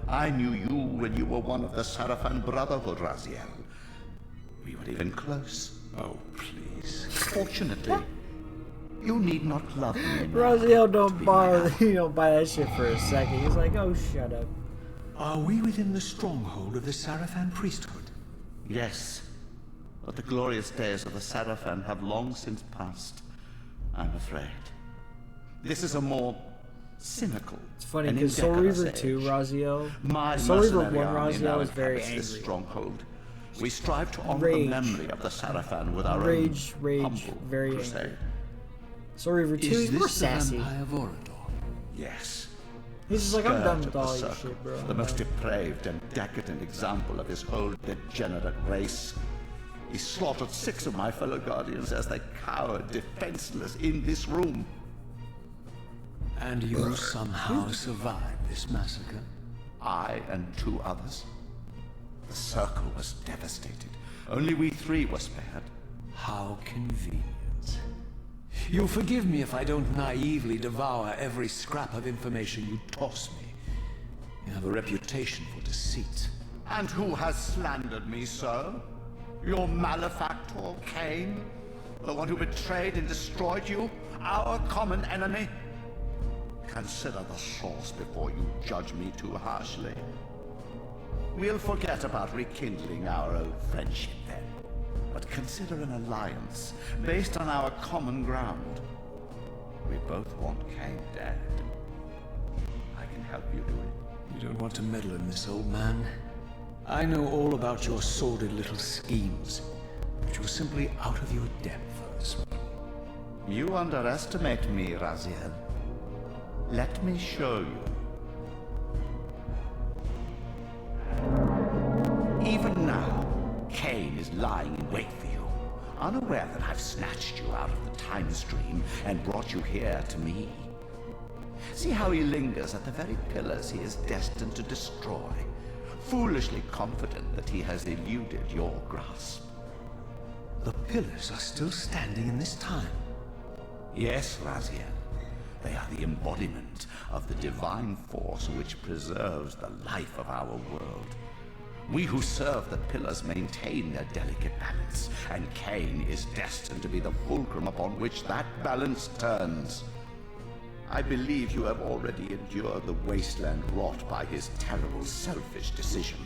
I knew you when you were one of the Sarafan Brotherhood, Raziel. We were even close. Oh, please. Fortunately, you need not love me now. Raziel don't bother, you don't buy that shit for a second. He's like, oh, shut up. Are we within the stronghold of the Sarafan priesthood? Yes, but the glorious days of the Sarafan have long since passed, I'm afraid. This is a more cynical. It's funny and because Soul indecorous Reaver age. 2, Raziel. My Soul Reaver 1, mercenary army now Raziel is very inhabits this angry. stronghold. We strive to honor Rage. the memory of the Sarafan with our Rage, own humble very crusade. angry. Soul Reaver 2 Is is more this the sassy. Vampire Vorador? Yes. He's just like, I'm Scourge done of with the all your circle, shit, bro. The most depraved and decadent example of his whole degenerate race. He slaughtered 6 of my fellow guardians as they cowered defenseless in this room. And you somehow survived this massacre? I and 2 others. The circle was devastated. Only we 3 were spared. How convenient. You'll forgive me if I don't naively devour every scrap of information you toss me. You have a reputation for deceit. And who has slandered me so? Your malefactor, Cain? The one who betrayed and destroyed you? Our common enemy? Consider the source before you judge me too harshly. We'll forget about rekindling our old friendship then. But consider an alliance based on our common ground. We both want Cain dead. I can help you do it. You don't want to meddle in this, old man. I know all about your sordid little schemes, but you're simply out of your depth on this one. You underestimate me, Raziel. Let me show you. Even now, Cain is lying in wait for you, unaware that I've snatched you out of the time stream and brought you here to me. See how he lingers at the very pillars he is destined to destroy, foolishly confident that he has eluded your grasp. The pillars are still standing in this time. Yes, Raziel. They are the embodiment of the divine force which preserves the life of our world. We who serve the pillars maintain their delicate balance, and Cain is destined to be the fulcrum upon which that balance turns. I believe you have already endured the wasteland wrought by his terrible, selfish decision.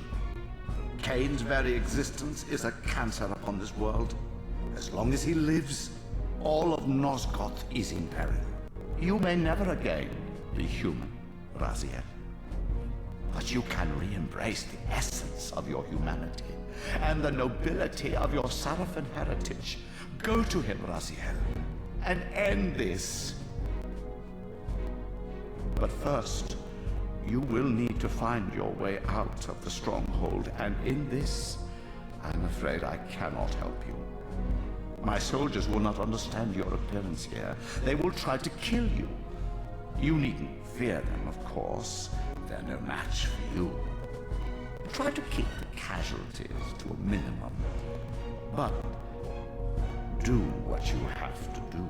Cain's very existence is a cancer upon this world. As long as he lives, all of Nosgoth is in peril. You may never again be human, Raziel. But you can re-embrace the essence of your humanity and the nobility of your Sarafan heritage. Go to him, Raziel, and end this. But first, you will need to find your way out of the stronghold, and in this, I'm afraid I cannot help you. My soldiers will not understand your appearance here. They will try to kill you. You needn't fear them, of course. They're no match for you. Try to keep the casualties to a minimum. But do what you have to do.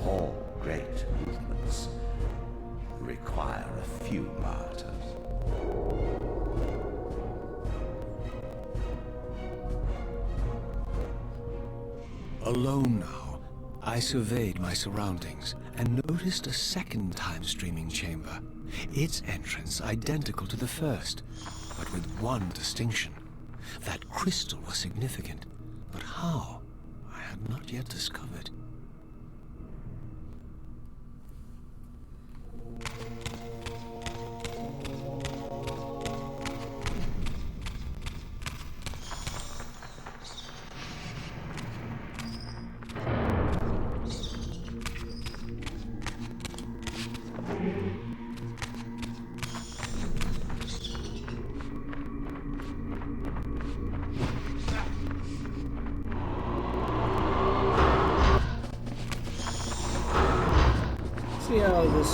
All great movements require a few martyrs. Alone now, I surveyed my surroundings and noticed a second time-streaming chamber. Its entrance identical to the first, but with one distinction. That crystal was significant, but how? I had not yet discovered. See how this.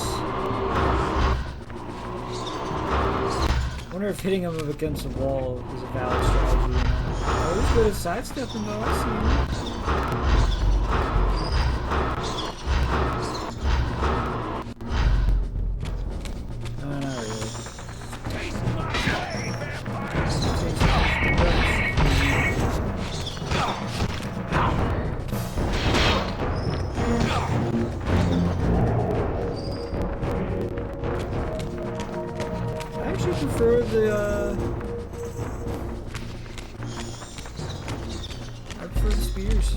I wonder if hitting him up against the wall is a valid strategy. Oh, he's good at sidestepping though. I see him. Not really. I actually prefer the spears.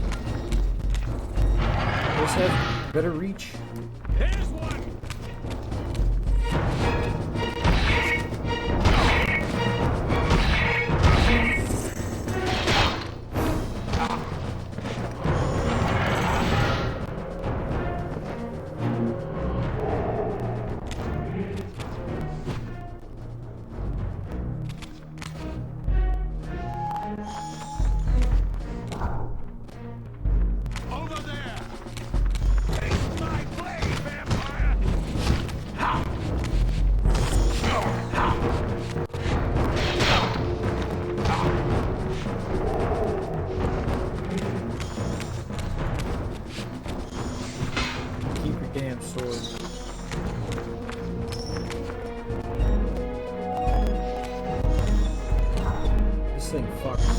Those have better reach. Here's one! Over there! Taste my blade, vampire! Keep your damn sword. This thing fucks.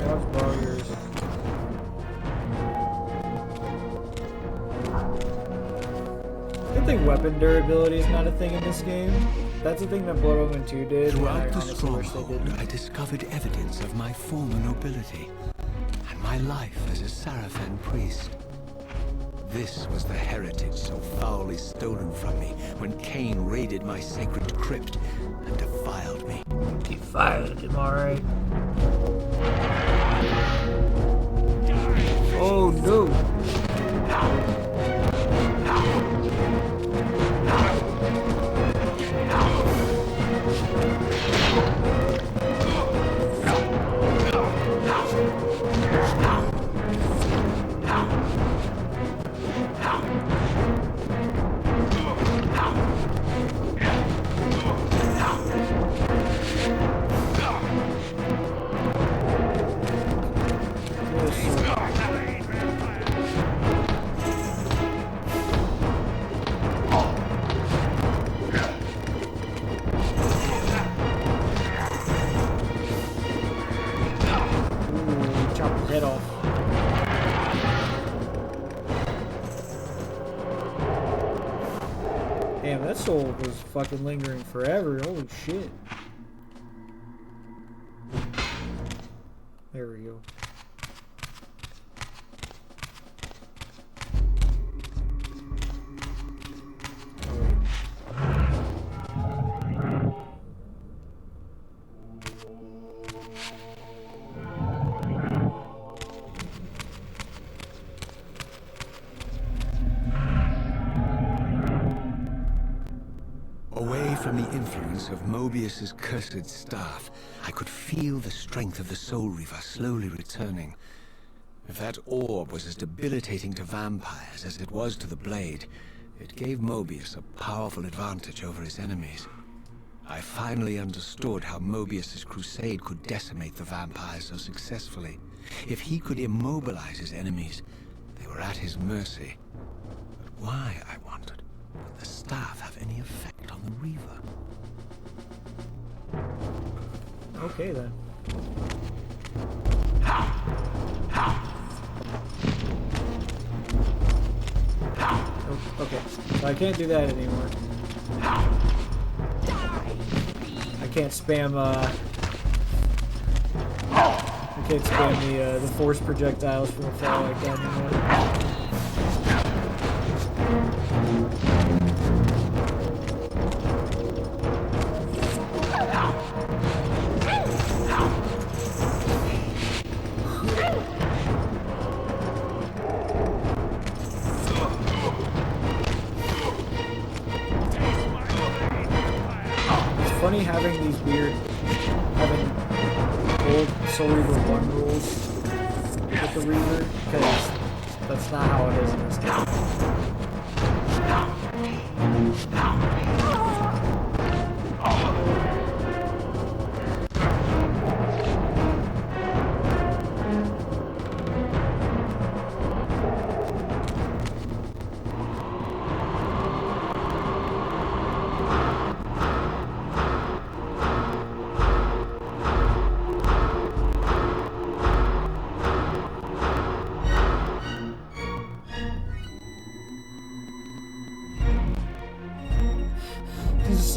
Let's borrow yours. Good thing weapon durability is not a thing in this game. That's a thing that Blood Omen 2 did. And I Throughout the honestly wish they stronghold, didn't. I discovered evidence of my former nobility and my life as a Sarafan priest. This was the heritage so foully stolen from me when Cain raided my sacred crypt and defiled me. Defiled him, alright. Oh no! Ooh, chop his head off. Damn, that soul was fucking lingering forever. Holy shit. There we go. Away from the influence of Mobius's cursed staff, I could feel the strength of the Soul Reaver slowly returning. If that orb was as debilitating to vampires as it was to the blade, it gave Mobius a powerful advantage over his enemies. I finally understood how Mobius's crusade could decimate the vampires so successfully. If he could immobilize his enemies, they were at his mercy. But why, I wondered, would the staff have any effect on the Reaver? Okay then. Oh, okay, so I can't do that anymore. I can't spam I can't spam the force projectiles from afar like that anymore. Funny having these weird, having old Soul Reaver 1 rules with the Reaver, because that's not how it is in this game.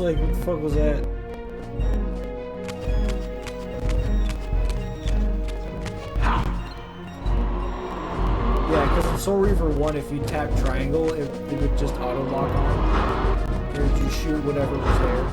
Like, what the fuck was that? Yeah, because in Soul Reaver 1, if you tap triangle, it would just auto lock on. Or would you shoot whatever was there?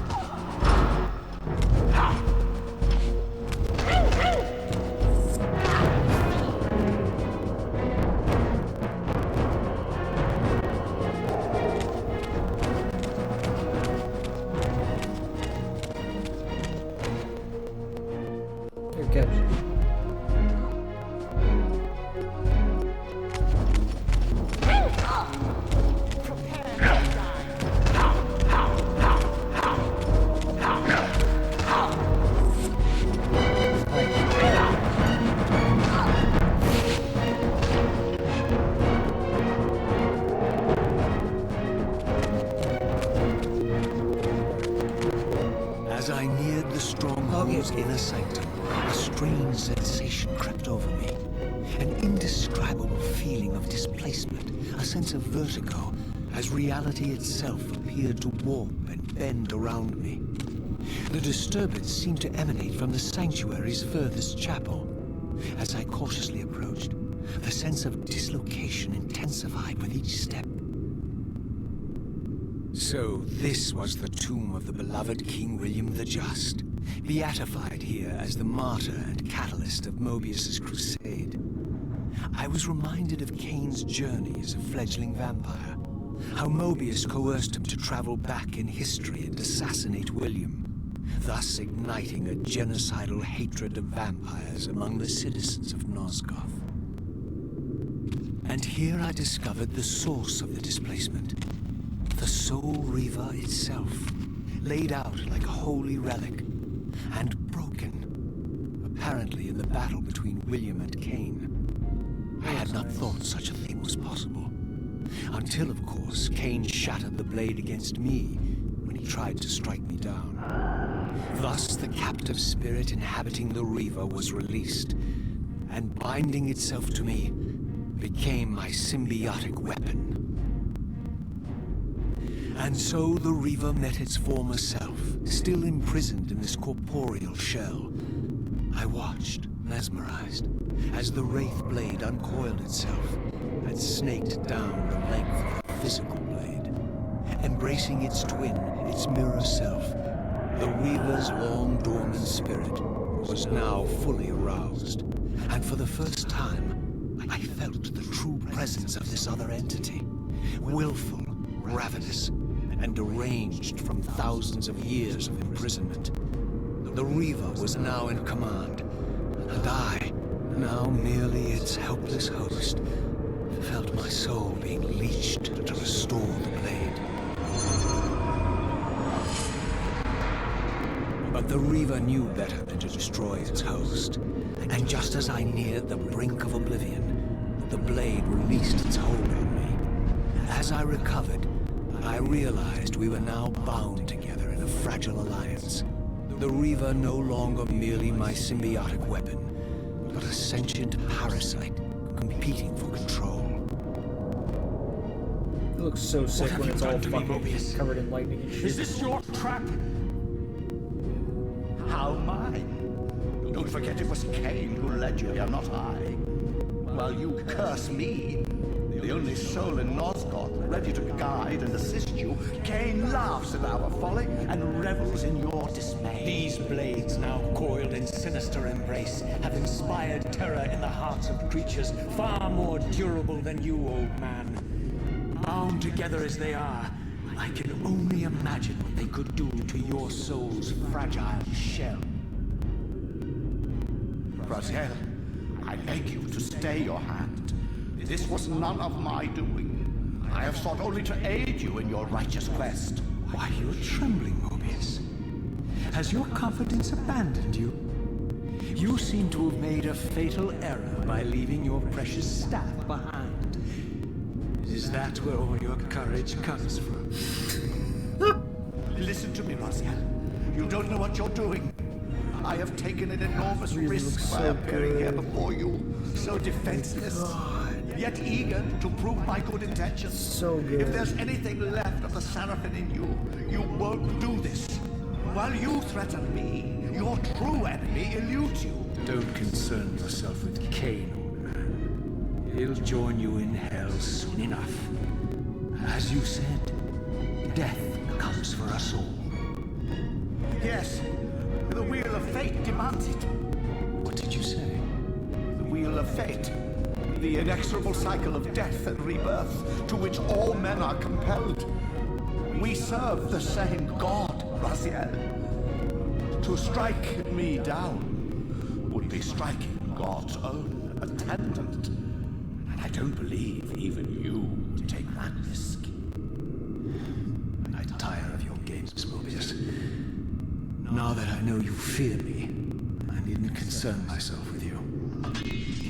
As I neared the stronghold's inner sanctum, a strange sensation crept over me. An indescribable feeling of displacement, a sense of vertigo, as reality itself appeared to warp and bend around me. The disturbance seemed to emanate from the sanctuary's furthest chapel. As I cautiously approached, the sense of dislocation intensified with each step. So this was the tomb of the beloved King William the Just, beatified here as the martyr and catalyst of Mobius's crusade. I was reminded of Kane's journey as a fledgling vampire, how Mobius coerced him to travel back in history and assassinate William, thus igniting a genocidal hatred of vampires among the citizens of Nosgoth. And here I discovered the source of the displacement. The Soul Reaver itself, laid out like a holy relic, and broken, apparently in the battle between William and Kane. I had not thought such a thing was possible, until, of course, Kane shattered the blade against me when he tried to strike me down. Thus, the captive spirit inhabiting the Reaver was released, and binding itself to me became my symbiotic weapon. And so the Reaver met its former self, still imprisoned in this corporeal shell. I watched, mesmerized, as the Wraith blade uncoiled itself and snaked down the length of the physical blade. Embracing its twin, its mirror self, the Reaver's long-dormant spirit was now fully aroused. And for the first time, I felt the true presence of this other entity, willful, ravenous, and deranged from thousands of years of imprisonment. The Reaver was now in command, and I, now merely its helpless host, felt my soul being leached to restore the blade. But the Reaver knew better than to destroy its host, and just as I neared the brink of oblivion, the blade released its hold on me. As I recovered, I realized we were now bound together in a fragile alliance. The Reaver no longer merely my symbiotic weapon, but a sentient parasite competing for control. It looks so sick when it's all fucking covered in lightning and shit. Is this your trap? How mine? Don't forget it was Cain who led you here, not I. While you curse me, the only soul in Nosgoth ready to guide and assist you, Cain laughs at our folly and revels in your dismay. These blades, now coiled in sinister embrace, have inspired terror in the hearts of creatures far more durable than you, old man. Bound together as they are, I can only imagine what they could do to your soul's fragile shell. Raziel, I beg you to stay your hand. This was none of my doing. I have sought only to aid you in your righteous quest. Why, you're trembling, Mobius. Has your confidence abandoned you? You seem to have made a fatal error by leaving your precious staff behind. Is that where all your courage comes from? Listen to me, Raziel. You don't know what you're doing. I have taken an enormous risk by appearing here before you, so defenseless, yet eager to prove my good intentions. So good. If there's anything left of the Seraphim in you, you won't do this. While you threaten me, your true enemy eludes you. Don't concern yourself with Cain, old man. He'll join you in hell soon enough. As you said, death comes for us all. Yes, the wheel of fate demands it. What did you say? The wheel of fate. The inexorable cycle of death and rebirth to which all men are compelled. We serve the same God, Raziel. To strike me down would be striking God's own attendant. And I don't believe even you would take that risk. I tire of your games, Mobius. Now that I know you fear me, I needn't concern myself with you.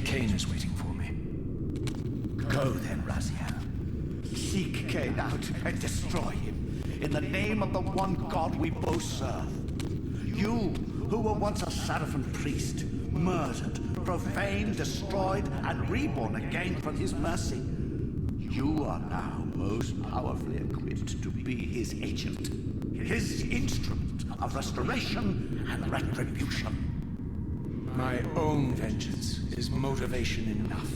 Cain is waiting for me. Go then, Raziel. Seek Cain out and destroy him in the name of the one God we both serve. You, who were once a Seraphim priest, murdered, profaned, destroyed, and reborn again from his mercy. You are now most powerfully equipped to be his agent, his instrument of restoration and retribution. My own vengeance is motivation enough.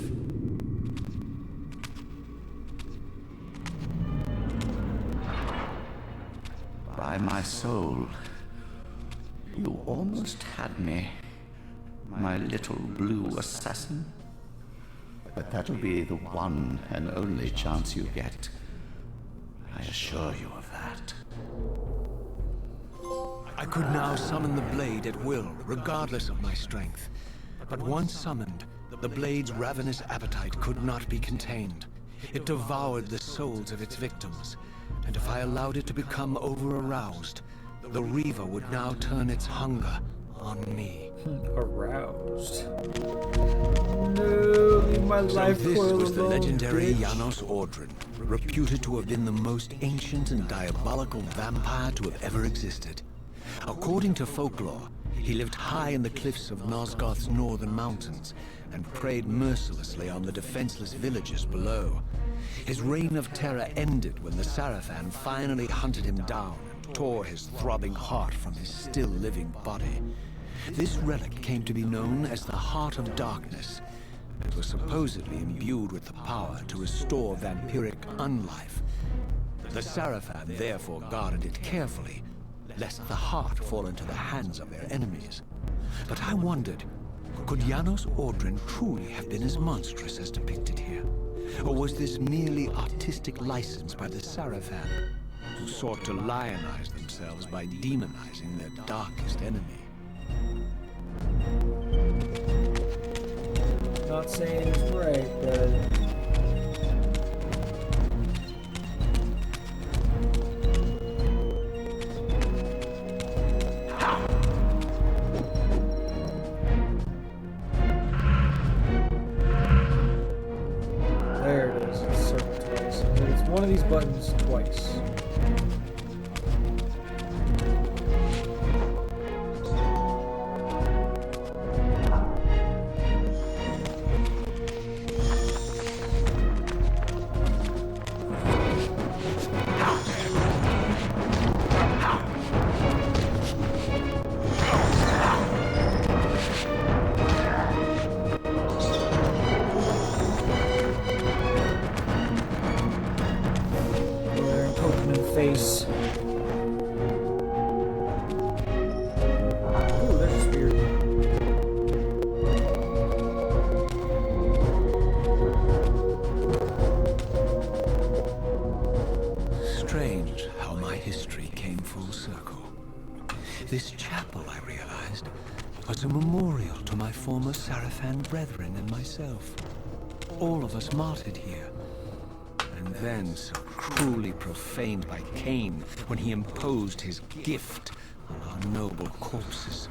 By my soul, you almost had me, my little blue assassin. But that'll be the one and only chance you get. I assure you of that. I could now summon the blade at will, regardless of my strength. But once summoned, the blade's ravenous appetite could not be contained. It devoured the souls of its victims, and if I allowed it to become over-aroused, the Reaver would now turn its hunger on me. Aroused. No, leave my So life this coil was the alone, legendary bitch. Janos Ordrin, reputed to have been the most ancient and diabolical vampire to have ever existed. According to folklore, he lived high in the cliffs of Nosgoth's northern mountains and preyed mercilessly on the defenseless villagers below. His reign of terror ended when the Seraphim finally hunted him down and tore his throbbing heart from his still-living body. This relic came to be known as the Heart of Darkness, and was supposedly imbued with the power to restore vampiric unlife. The Seraphim therefore guarded it carefully, lest the heart fall into the hands of their enemies. But I wondered, could Janos Ordrin truly have been as monstrous as depicted here? Or was this merely artistic license by the Seraphim, who sought to lionize themselves by demonizing their darkest enemy? not saying it's right, but there it is. It's circled twice. It's one of these buttons twice. Face. Ooh, that's just weird. Strange how my history came full circle. This chapel, I realized, was a memorial to my former Sarafan brethren and myself. All of us martyred here. And then so cruelly profaned by Cain when he imposed his gift on our noble corpses.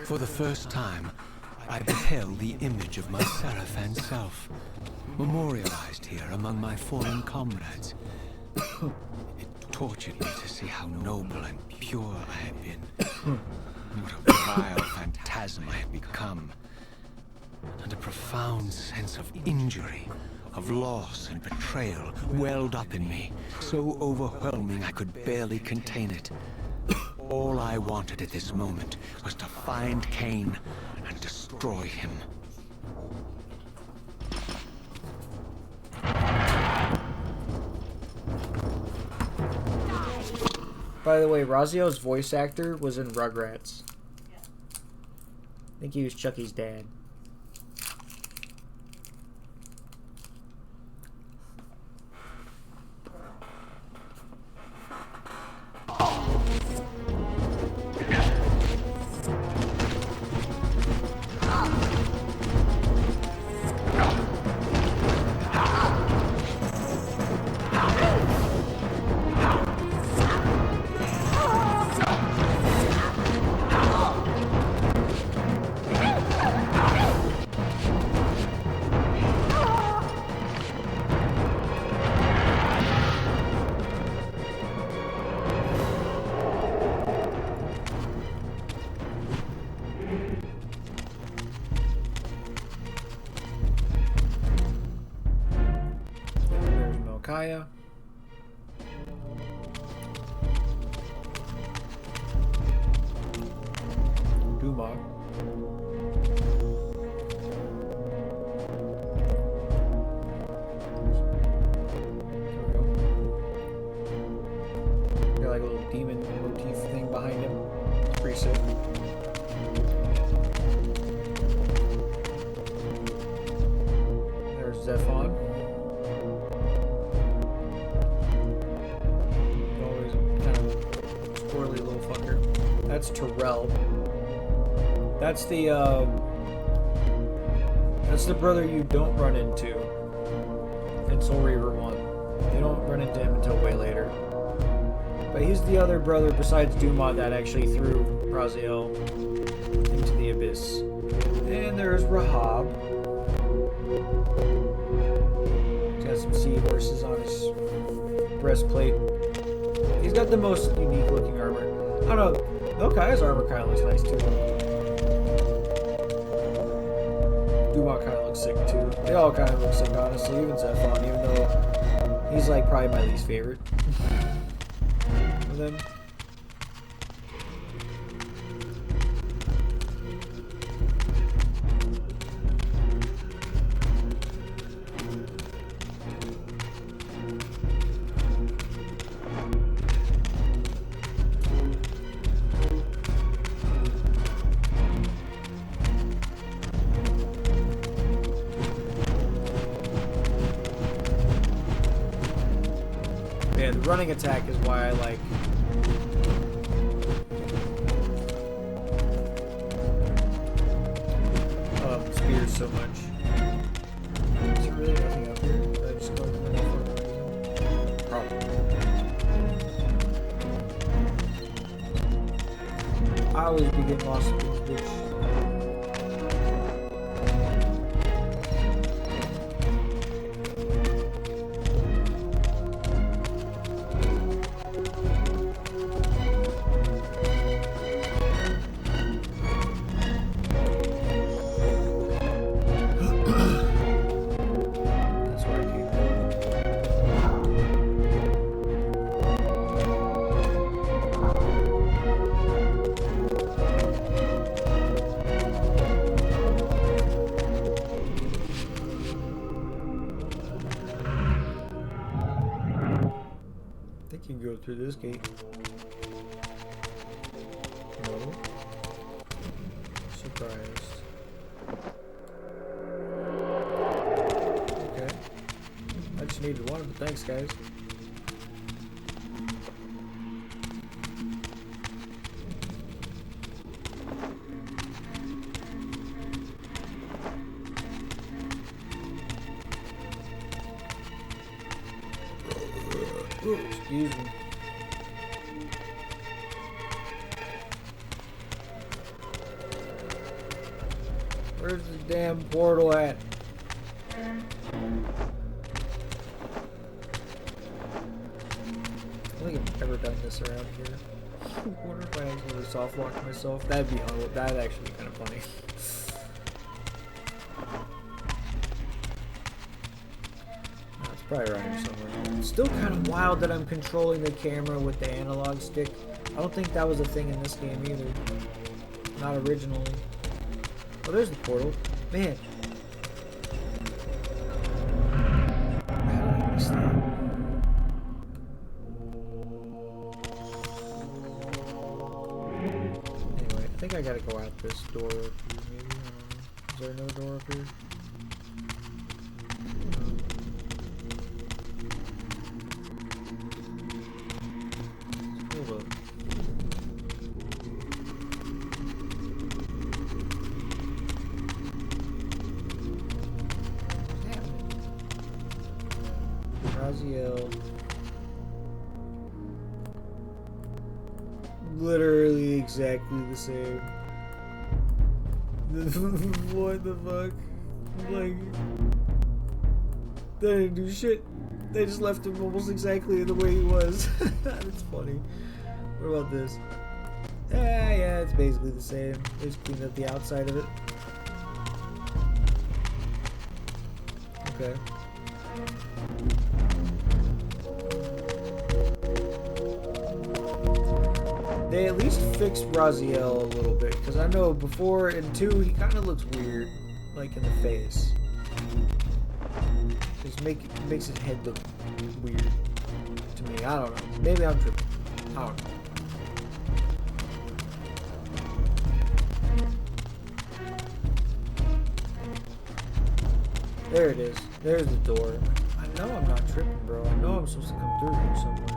For the first time, I beheld the image of my Sarafan self, memorialized here among my fallen comrades. It tortured me to see how noble and pure I had been. What a vile phantasm I had become. And a profound sense of injury, of loss and betrayal welled up in me, so overwhelming I could barely contain it. All I wanted at this moment was to find Cain and destroy him. By the way, Raziel's voice actor was in Rugrats. I think he was Chucky's dad. Kaya. Duma. Got like a little demon motif thing behind him. It's pretty sick. There's Zephon. That's Terrell. That's the brother you don't run into in Soul Reaver 1. You don't run into him until way later. But he's the other brother besides Duma that actually threw Raziel into the abyss. And there's Rahab. He's got some seahorses on his breastplate. He's got the most unique looking armor. I don't know. Kaya's armor kind of looks nice too. Duma kind of looks sick too. They all kind of look sick, honestly. Even Zephon, even though he's like probably my least favorite of them. Yeah, the running attack is why I like. I always be getting lost in this bitch. That's where I came from. I think you can go through this gate. No. Surprised. Okay. I just needed one, but thanks, guys. Ooh, excuse me. Where's the damn portal at? I don't think I've ever done this around here. I wonder if I actually soft lock myself. That'd be that'd actually be kind of funny. It's probably around here somewhere. It's still kind of wild that I'm controlling the camera with the analog stick. I don't think that was a thing in this game either. Not originally. Oh, there's the portal. Man. How did I miss that? Anyway, I think I gotta go out this door up here, maybe. I don't know. Is there another door up here? Hold up. Raziel. Literally exactly the same. What the fuck? Like, they didn't do shit. They just left him almost exactly the way he was. That's funny. What about this? Yeah, it's basically the same. They just cleaned up the outside of it. Okay. They at least fixed Raziel a little bit, because I know before in 2 he kind of looks weird, like in the face. Just makes his head look weird to me. I don't know. Maybe I'm tripping. I don't know. There it is. There's the door. I know I'm not tripping, bro. I know I'm supposed to come through here somewhere.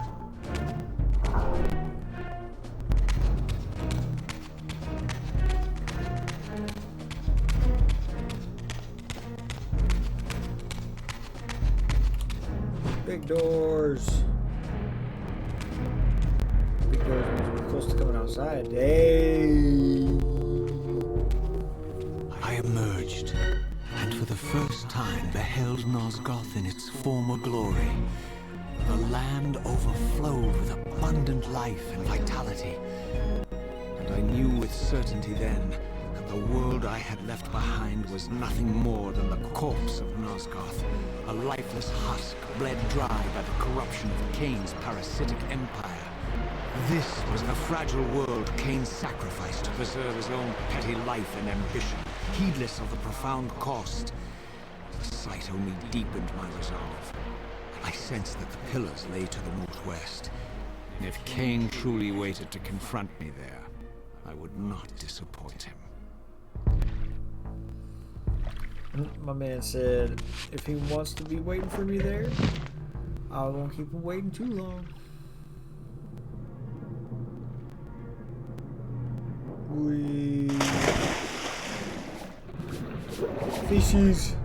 Big doors. Big doors means we're close to coming outside. Hey. I emerged, and for the first time beheld Nosgoth in its former glory. The land overflowed with abundant life and vitality. And I knew with certainty then that the world I had left behind was nothing more than the corpse of Nosgoth, a lifeless husk bled dry by the corruption of Cain's parasitic empire. This was the fragile world Cain sacrificed to preserve his own petty life and ambition, heedless of the profound cost. The sight only deepened my resolve. I sensed that the pillars lay to the northwest. If Cain truly waited to confront me there, I would not disappoint him. My man said, if he wants to be waiting for me there, I won't keep him waiting too long. Fishies.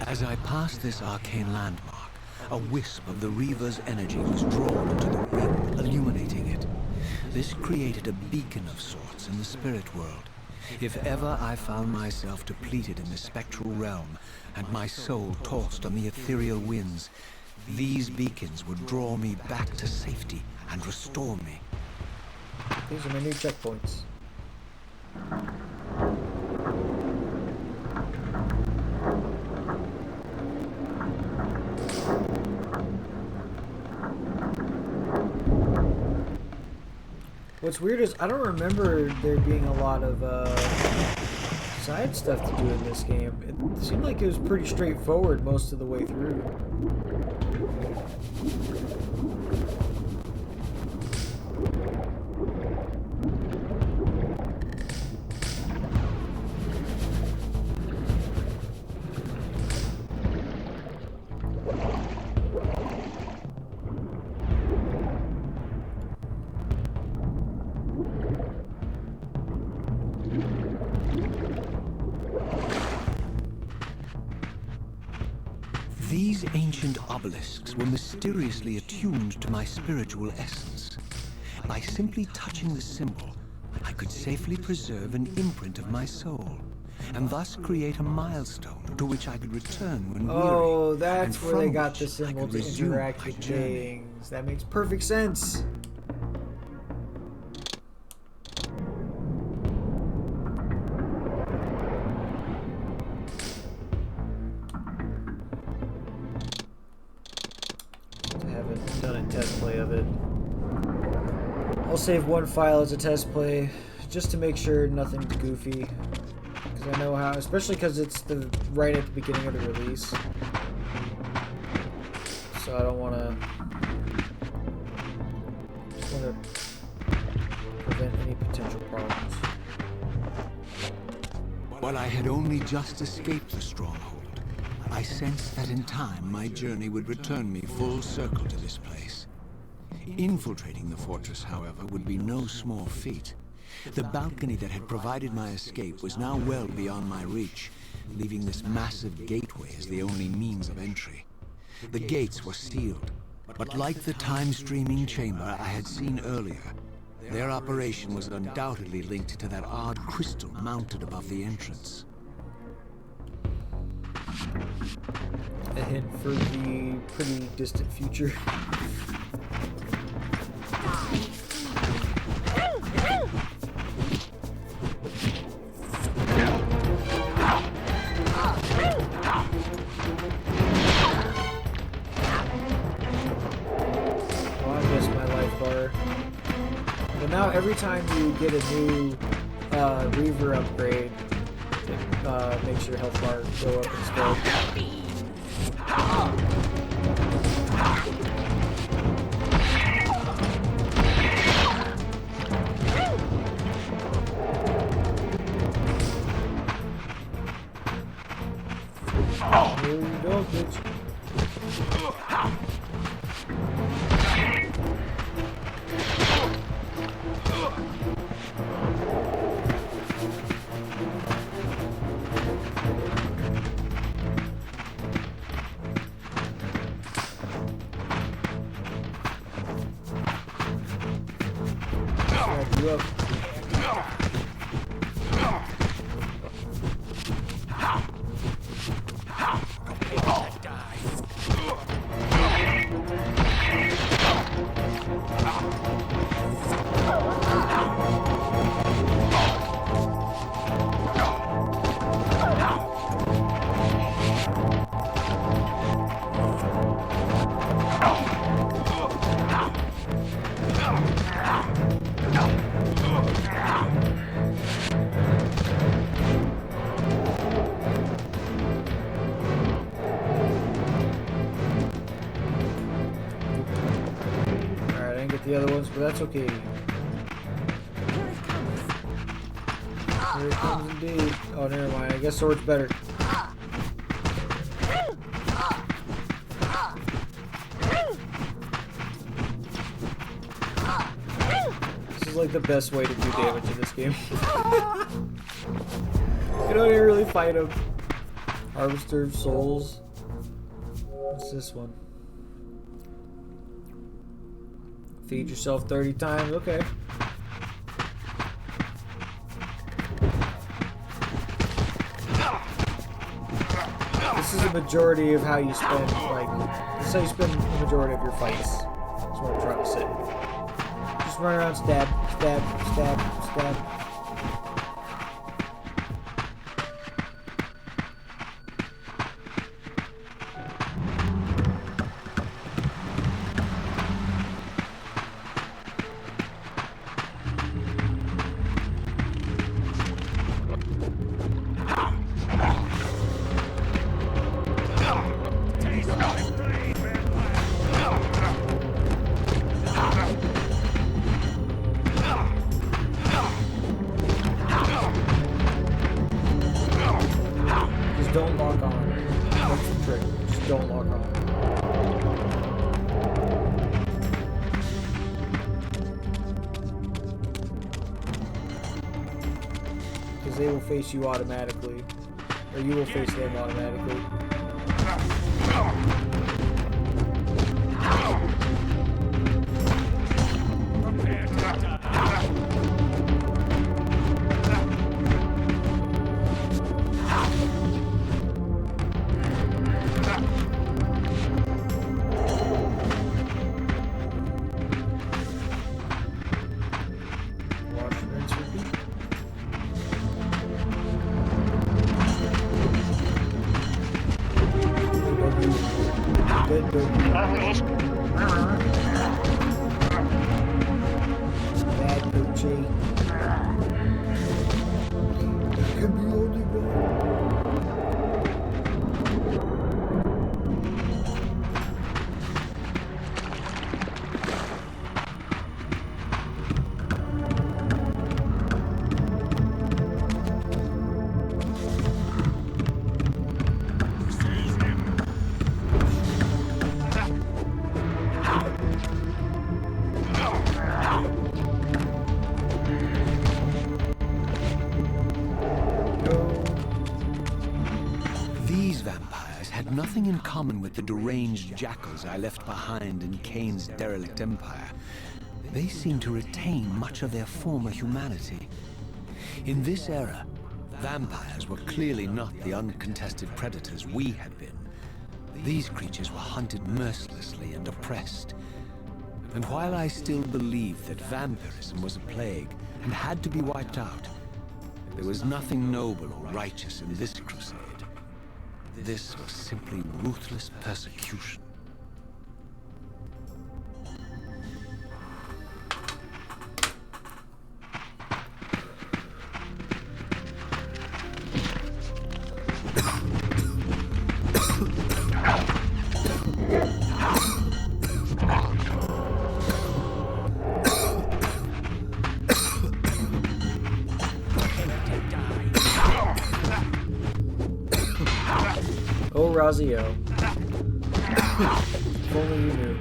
As I passed this arcane landmark, A wisp of the Reaver's energy was drawn into the ring, illuminating it. This created a beacon of sorts in the spirit world. If ever I found myself depleted in the spectral realm, and my soul tossed on the ethereal winds, these beacons would draw me back to safety and restore me. These are my new checkpoints. What's weird is I don't remember there being a lot of side stuff to do in this game. It seemed like it was pretty straightforward most of the way through. These ancient obelisks were mysteriously attuned to my spiritual essence. By simply touching the symbol, I could safely preserve an imprint of my soul, and thus create a milestone to which I could return when weary. Oh, that's and where they from got the which I symbol could to resume interact my with journey. things. That makes perfect sense. I haven't done a test play of it. I'll save one file as a test play just to make sure nothing's goofy. Because I know how, especially because it's right at the beginning of the release. So I don't want to prevent any potential problems. While I had only just escaped the stronghold, I sensed that in time my journey would return me full circle to this place. Infiltrating the fortress, however, would be no small feat. The balcony that had provided my escape was now well beyond my reach, leaving this massive gateway as the only means of entry. The gates were sealed, but like the time-streaming chamber I had seen earlier, their operation was undoubtedly linked to that odd crystal mounted above the entrance. A hint for the pretty distant future. But now every time you get a new Reaver upgrade, it makes your health bar go up instead. Here you go, bitch. Smack you up. The other ones, but that's okay. Here it comes indeed. Oh, never mind. I guess sword's better. This is like the best way to do damage in this game. You don't even really fight him. Harvester of Souls. What's this one? Feed yourself 30 times. Okay. This is a majority of how you spend, like, this is how you spend the majority of your fights. That's what I'm trying to say. Just run around, stab, stab, stab, stab. Don't lock on. That's the trick. Just don't lock on. Because they will face you automatically. Or you will face them automatically. Bad Gucci. Can be only one. These vampires had nothing in common with the deranged jackals I left behind in Kane's derelict empire. They seemed to retain much of their former humanity. In this era, vampires were clearly not the uncontested predators we had been. These creatures were hunted mercilessly and oppressed. And while I still believed that vampirism was a plague and had to be wiped out, there was nothing noble or righteous in this crusade. This was simply ruthless persecution. Oh, Razio. If only you knew.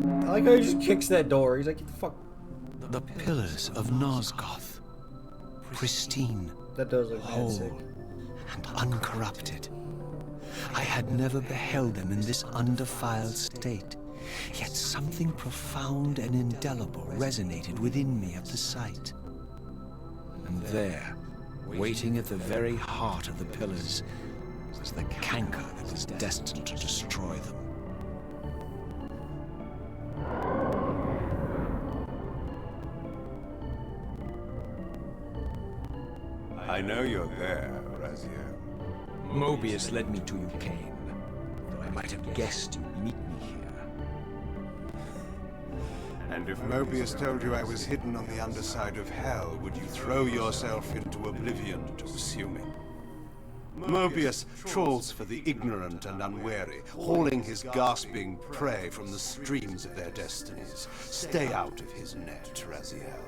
I like how he just kicks that door. He's like, get the fuck. The pillars of Nosgoth, pristine, That does look whole, sick. and uncorrupted. I had never beheld them in this undefiled state, yet something profound and indelible resonated within me at the sight. And there, waiting at the very heart of the pillars, was the canker that was destined to destroy them. I know you're there, Razia. Mobius led me to you, Kane. Though I might have guessed you'd meet me here. And if Mobius told you I was hidden on the underside of hell, would you throw yourself into oblivion to assuming? Mobius trawls for the ignorant and unwary, hauling his gasping prey from the streams of their destinies. Stay out of his net, Raziel.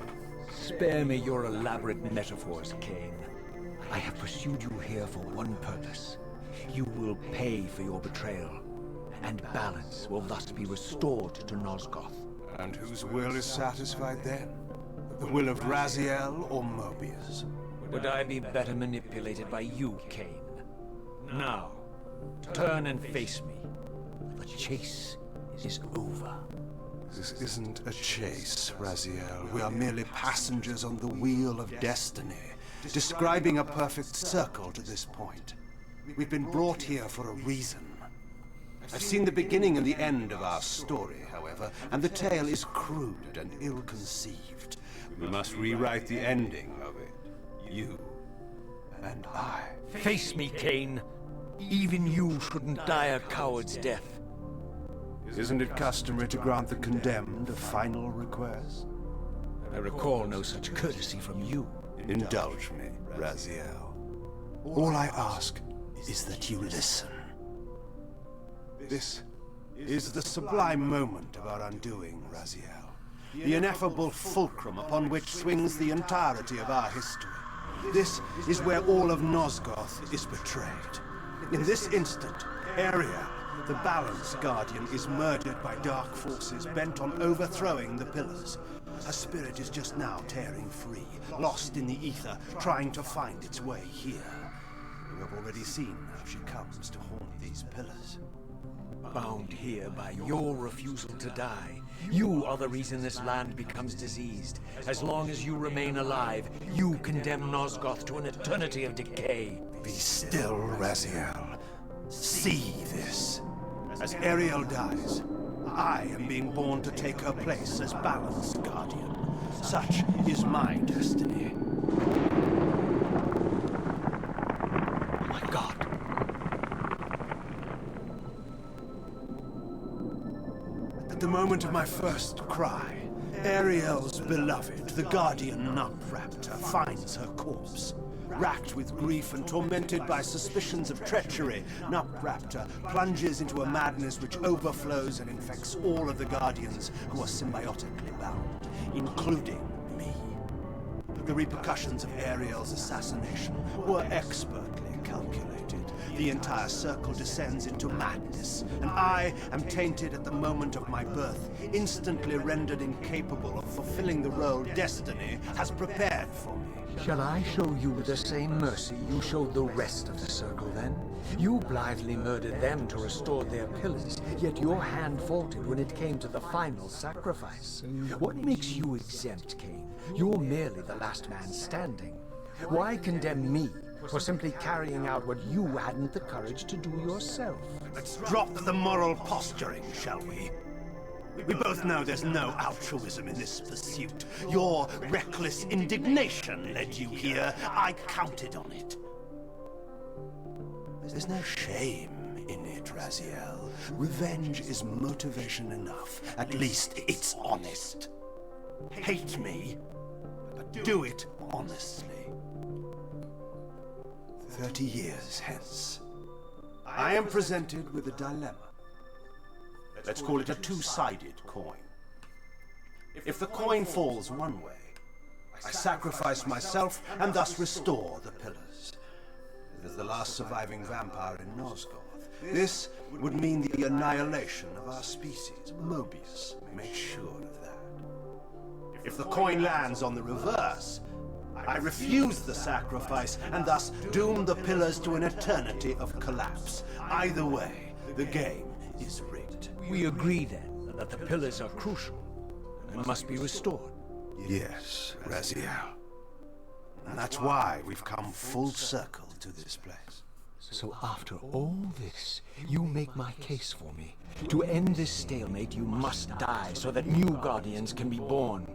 Spare me your elaborate metaphors, Cain. I have pursued you here for one purpose. You will pay for your betrayal, and balance will thus be restored to Nosgoth. And whose will is satisfied then? The will of Raziel or Mobius? Would I be better manipulated by you, Cain? Now, turn and face me. The chase is over. This isn't a chase, Raziel. We are merely passengers on the wheel of destiny, describing a perfect circle to this point. We've been brought here for a reason. I've seen the beginning and the end of our story, however, and the tale is crude and ill-conceived. We must rewrite the ending of it. You and I. Face me, Cain. Even you shouldn't die a coward's death. Isn't it customary to grant the condemned a final request? I recall no such courtesy from you. Indulge me, Raziel. All I ask is that you listen. This is the sublime moment of our undoing, Raziel. The ineffable fulcrum upon which swings the entirety of our history. This is where all of Nosgoth is betrayed. In this instant, Area, the Balance Guardian, is murdered by dark forces bent on overthrowing the Pillars. Her spirit is just now tearing free, lost in the ether, trying to find its way here. You have already seen how she comes to haunt these Pillars. Bound here by your refusal to die. You are the reason this land becomes diseased. As long as you remain alive, you condemn Nosgoth to an eternity of decay. Be still, Raziel. See this. As Ariel dies, I am being born to take her place as Balance Guardian. Such is my destiny. Oh my God. At the moment of my first cry, Ariel's beloved, the Guardian Nupraptor, finds her corpse. Racked with grief and tormented by suspicions of treachery, Nupraptor plunges into a madness which overflows and infects all of the Guardians who are symbiotically bound, including me. The repercussions of Ariel's assassination were expertly calculated. The entire circle descends into madness, and I am tainted at the moment of my birth, instantly rendered incapable of fulfilling the role destiny has prepared for me. Shall I show you the same mercy you showed the rest of the circle then? You blithely murdered them to restore their pillars, yet your hand faltered when it came to the final sacrifice. What makes you exempt, Cain? You're merely the last man standing. Why condemn me for simply carrying out what you hadn't the courage to do yourself? Let's drop the moral posturing, shall we? We both know there's no altruism in this pursuit. Your reckless indignation led you here. I counted on it. There's no shame in it, Raziel. Revenge is motivation enough. At least it's honest. Hate me, but do it honestly. 30 years hence, I am presented with a dilemma. Let's call it a two-sided coin. If the coin falls one way, I sacrifice myself and thus restore the pillars. As the last surviving vampire in Nosgoth, this would mean the annihilation of our species. Mobius made sure of that. If the coin lands on the reverse, I refuse the sacrifice and thus doom the pillars to an eternity of collapse. Either way, the game is rigged. We agree then that the pillars are crucial and must be restored. Yes, Raziel. And that's why we've come full circle to this place. So after all this, you make my case for me. To end this stalemate, you must die so that new Guardians can be born.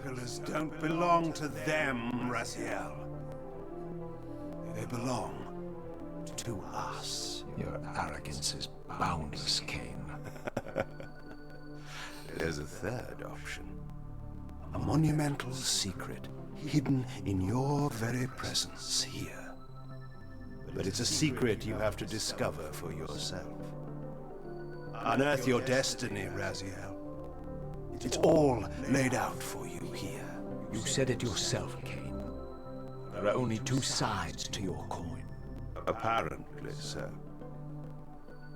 Pillars don't belong to them, Raziel. They belong to us. Your arrogance is boundless, Cain. There's a third option. A monumental secret, hidden in your very presence here. But it's a secret you have to discover for yourself. Unearth your destiny, Raziel. It's all laid out for you here. You said it yourself, Cain. There are only two sides to your coin. Apparently so.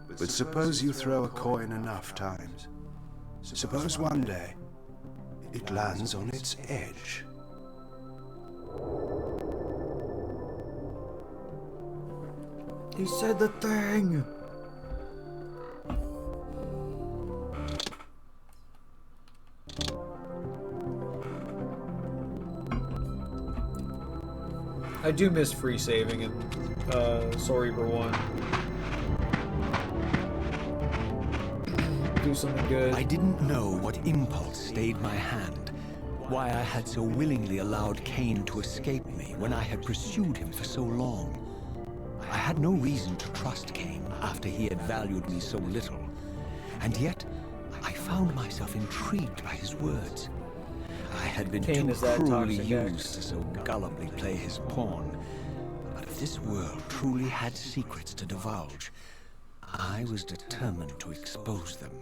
But suppose you throw a coin enough times. Suppose one day it lands on its edge. He said the thing! I do miss free saving in Soul Reaver 1. Do something good. I didn't know what impulse stayed my hand, why I had so willingly allowed Cain to escape me when I had pursued him for so long. I had no reason to trust Cain after he had valued me so little, and yet I found myself intrigued by his words. I had been Cain too is that cruelly toxic used ex. to so gullibly play his pawn, but if this world truly had secrets to divulge, I was determined to expose them.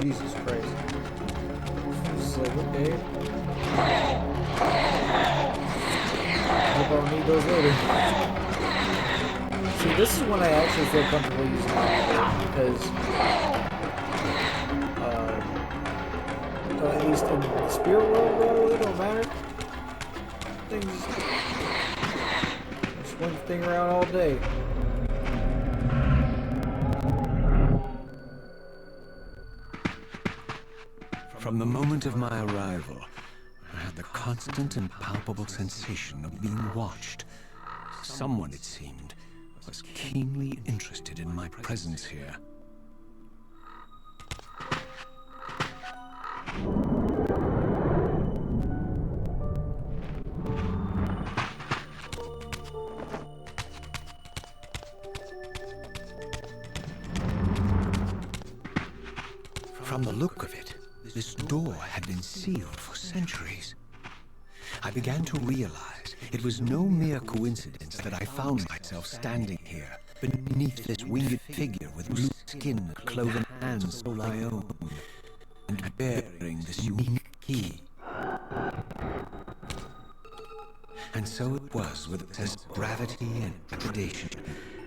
Jesus Christ. It's like, okay. Hope I'll need those later. See, this is when I actually feel comfortable using it, because at least in the spirit world, it really don't matter. Things just one thing around all day. From the moment of my arrival, I had the constant and palpable sensation of being watched. Someone, it seemed, was keenly interested in my presence here. From the look of it, this door had been sealed for centuries. I began to realize it was no mere coincidence that I found myself standing here beneath this winged figure with blue skin and cloven hands so I own, and bearing this unique key. And so it was with such gravity and trepidation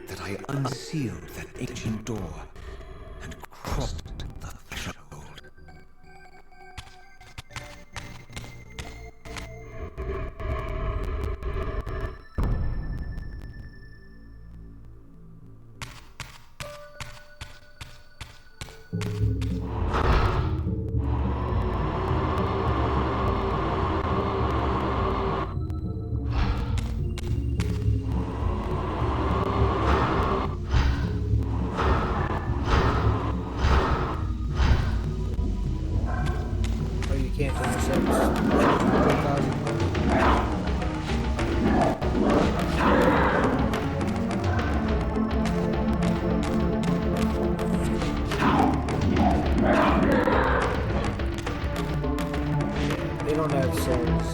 that I unsealed that ancient door and crossed the threshold. Oh, you can't intercept. They don't have souls.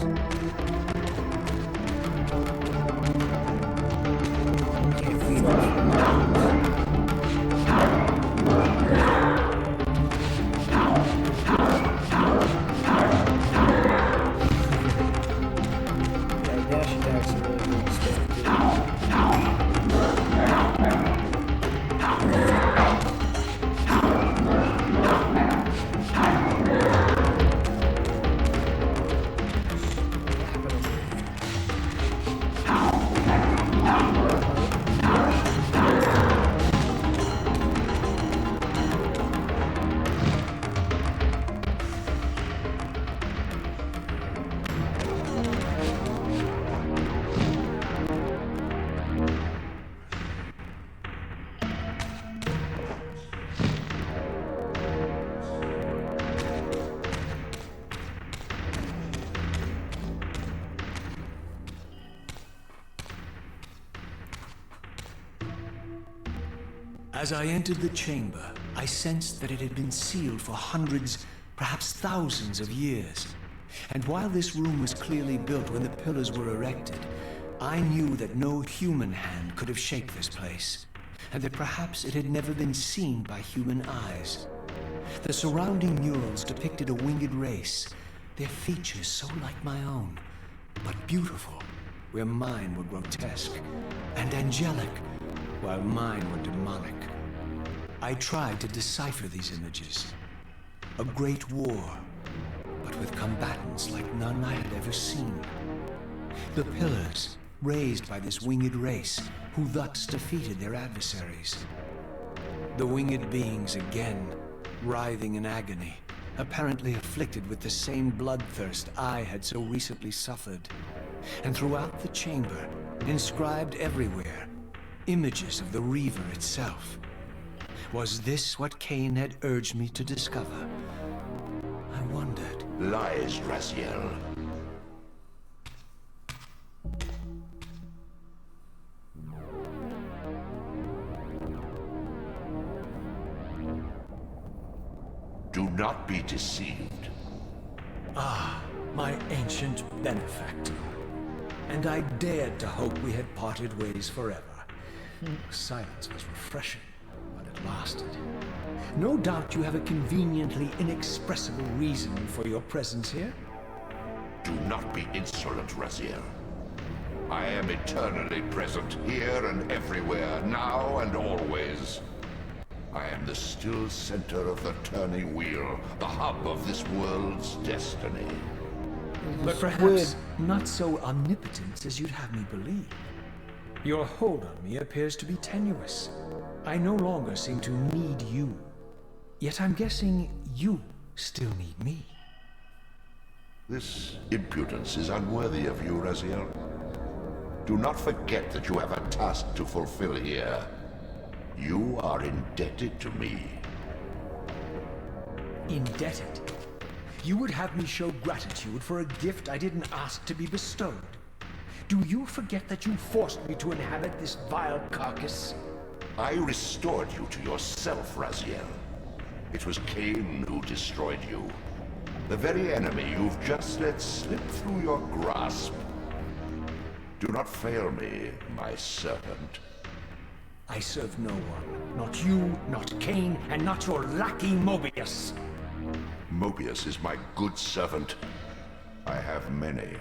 Can't feed yeah, dash attacks are really good stuff. What happened As I entered the chamber, I sensed that it had been sealed for hundreds, perhaps thousands of years. And while this room was clearly built when the pillars were erected, I knew that no human hand could have shaped this place, and that perhaps it had never been seen by human eyes. The surrounding murals depicted a winged race, their features so like my own, but beautiful, where mine were grotesque, and angelic, while mine were demonic. I tried to decipher these images. A great war, but with combatants like none I had ever seen. The pillars, raised by this winged race, who thus defeated their adversaries. The winged beings again, writhing in agony, apparently afflicted with the same bloodthirst I had so recently suffered. And throughout the chamber, inscribed everywhere, images of the Reaver itself. Was this what Cain had urged me to discover? I wondered. Lies, Raziel. Do not be deceived. Ah, my ancient benefactor. And I dared to hope we had parted ways forever. Silence was refreshing, but it lasted. No doubt you have a conveniently inexpressible reason for your presence here. Do not be insolent, Raziel. I am eternally present, here and everywhere, now and always. I am the still center of the turning wheel, the hub of this world's destiny. But perhaps not so omnipotent as you'd have me believe. Your hold on me appears to be tenuous. I no longer seem to need you. Yet I'm guessing you still need me. This impudence is unworthy of you, Raziel. Do not forget that you have a task to fulfill here. You are indebted to me. Indebted? You would have me show gratitude for a gift I didn't ask to be bestowed. Do you forget that you forced me to inhabit this vile carcass? I restored you to yourself, Raziel. It was Cain who destroyed you. The very enemy you've just let slip through your grasp. Do not fail me, my servant. I serve no one. Not you, not Cain, and not your lackey Mobius. Mobius is my good servant. I have many.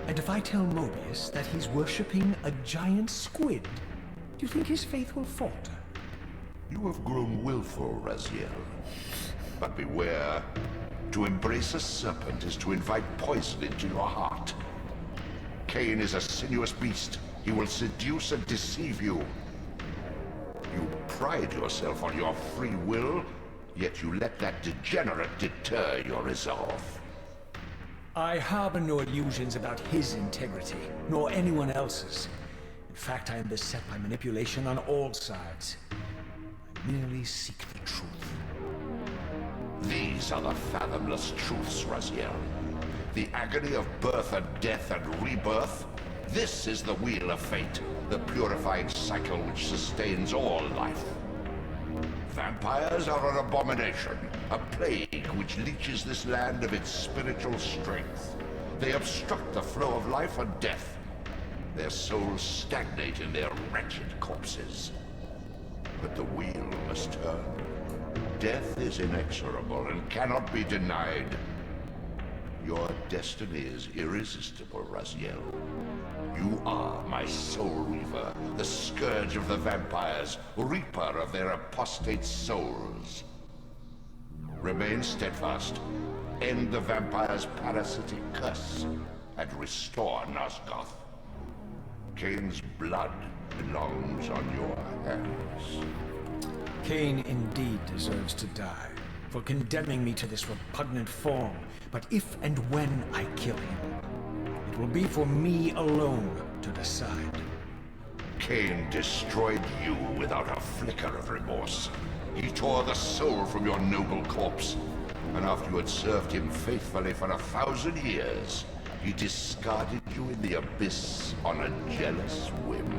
And if I tell Mobius that he's worshipping a giant squid, do you think his faith will falter? You have grown willful, Raziel. But beware. To embrace a serpent is to invite poison into your heart. Cain is a sinuous beast. He will seduce and deceive you. You pride yourself on your free will, yet you let that degenerate deter your resolve. I harbor no illusions about his integrity, nor anyone else's. In fact, I am beset by manipulation on all sides. I merely seek the truth. These are the fathomless truths, Raziel. The agony of birth and death and rebirth. This is the wheel of fate, the purifying cycle which sustains all life. Vampires are an abomination, a plague which leeches this land of its spiritual strength. They obstruct the flow of life and death. Their souls stagnate in their wretched corpses. But the wheel must turn. Death is inexorable and cannot be denied. Your destiny is irresistible, Raziel. You are my soul reaver, the scourge of the vampires, reaper of their apostate souls. Remain steadfast, end the vampire's parasitic curse, and restore Nosgoth. Cain's blood belongs on your hands. Cain indeed deserves to die for condemning me to this repugnant form. But if and when I kill him, it will be for me alone to decide. Cain destroyed you without a flicker of remorse. He tore the soul from your noble corpse, and after you had served him faithfully for 1,000 years, he discarded you in the abyss on a jealous whim.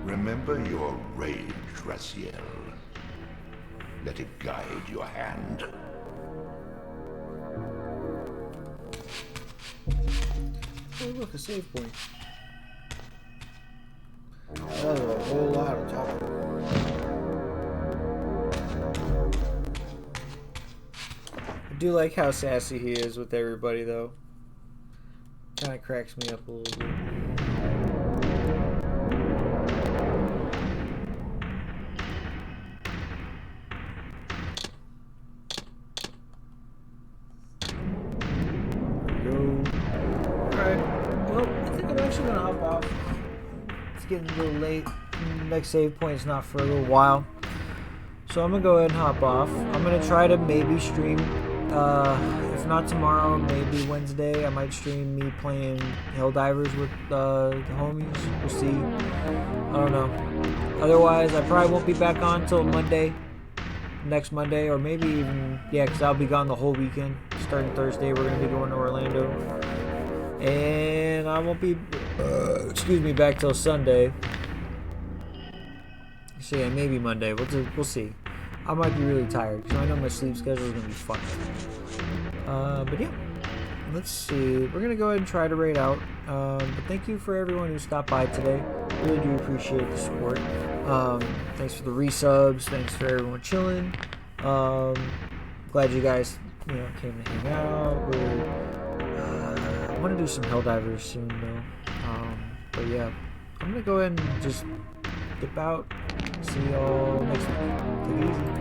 Remember your rage, Raziel. Let it guide your hand. Oh, look, a save point. That was a whole lot of talking. I do like how sassy he is with everybody, though. Kind of cracks me up a little bit. Alright. Well, I think I'm actually gonna hop off. It's getting a little late. Next save point is not for a little while. So I'm gonna go ahead and hop off. I'm gonna try to maybe stream, if not tomorrow, maybe Wednesday. I might stream me playing Helldivers with the homies. We'll see. I don't know. Otherwise, I probably won't be back on until Monday. Next Monday, or maybe even, yeah, because I'll be gone the whole weekend. Starting Thursday, we're going to be going to Orlando. And I won't be, back till Sunday. So yeah, maybe Monday. We'll see. I might be really tired, because I know my sleep schedule is going to be fucked. But yeah, let's see. We're going to go ahead and try to raid out. But thank you for everyone who stopped by today. Really do appreciate the support. Thanks for the resubs. Thanks for everyone chilling. Glad you guys, came to hang out. I want to do some Helldivers soon, though. But yeah, I'm gonna go ahead and just dip out. See y'all next week. Take it easy.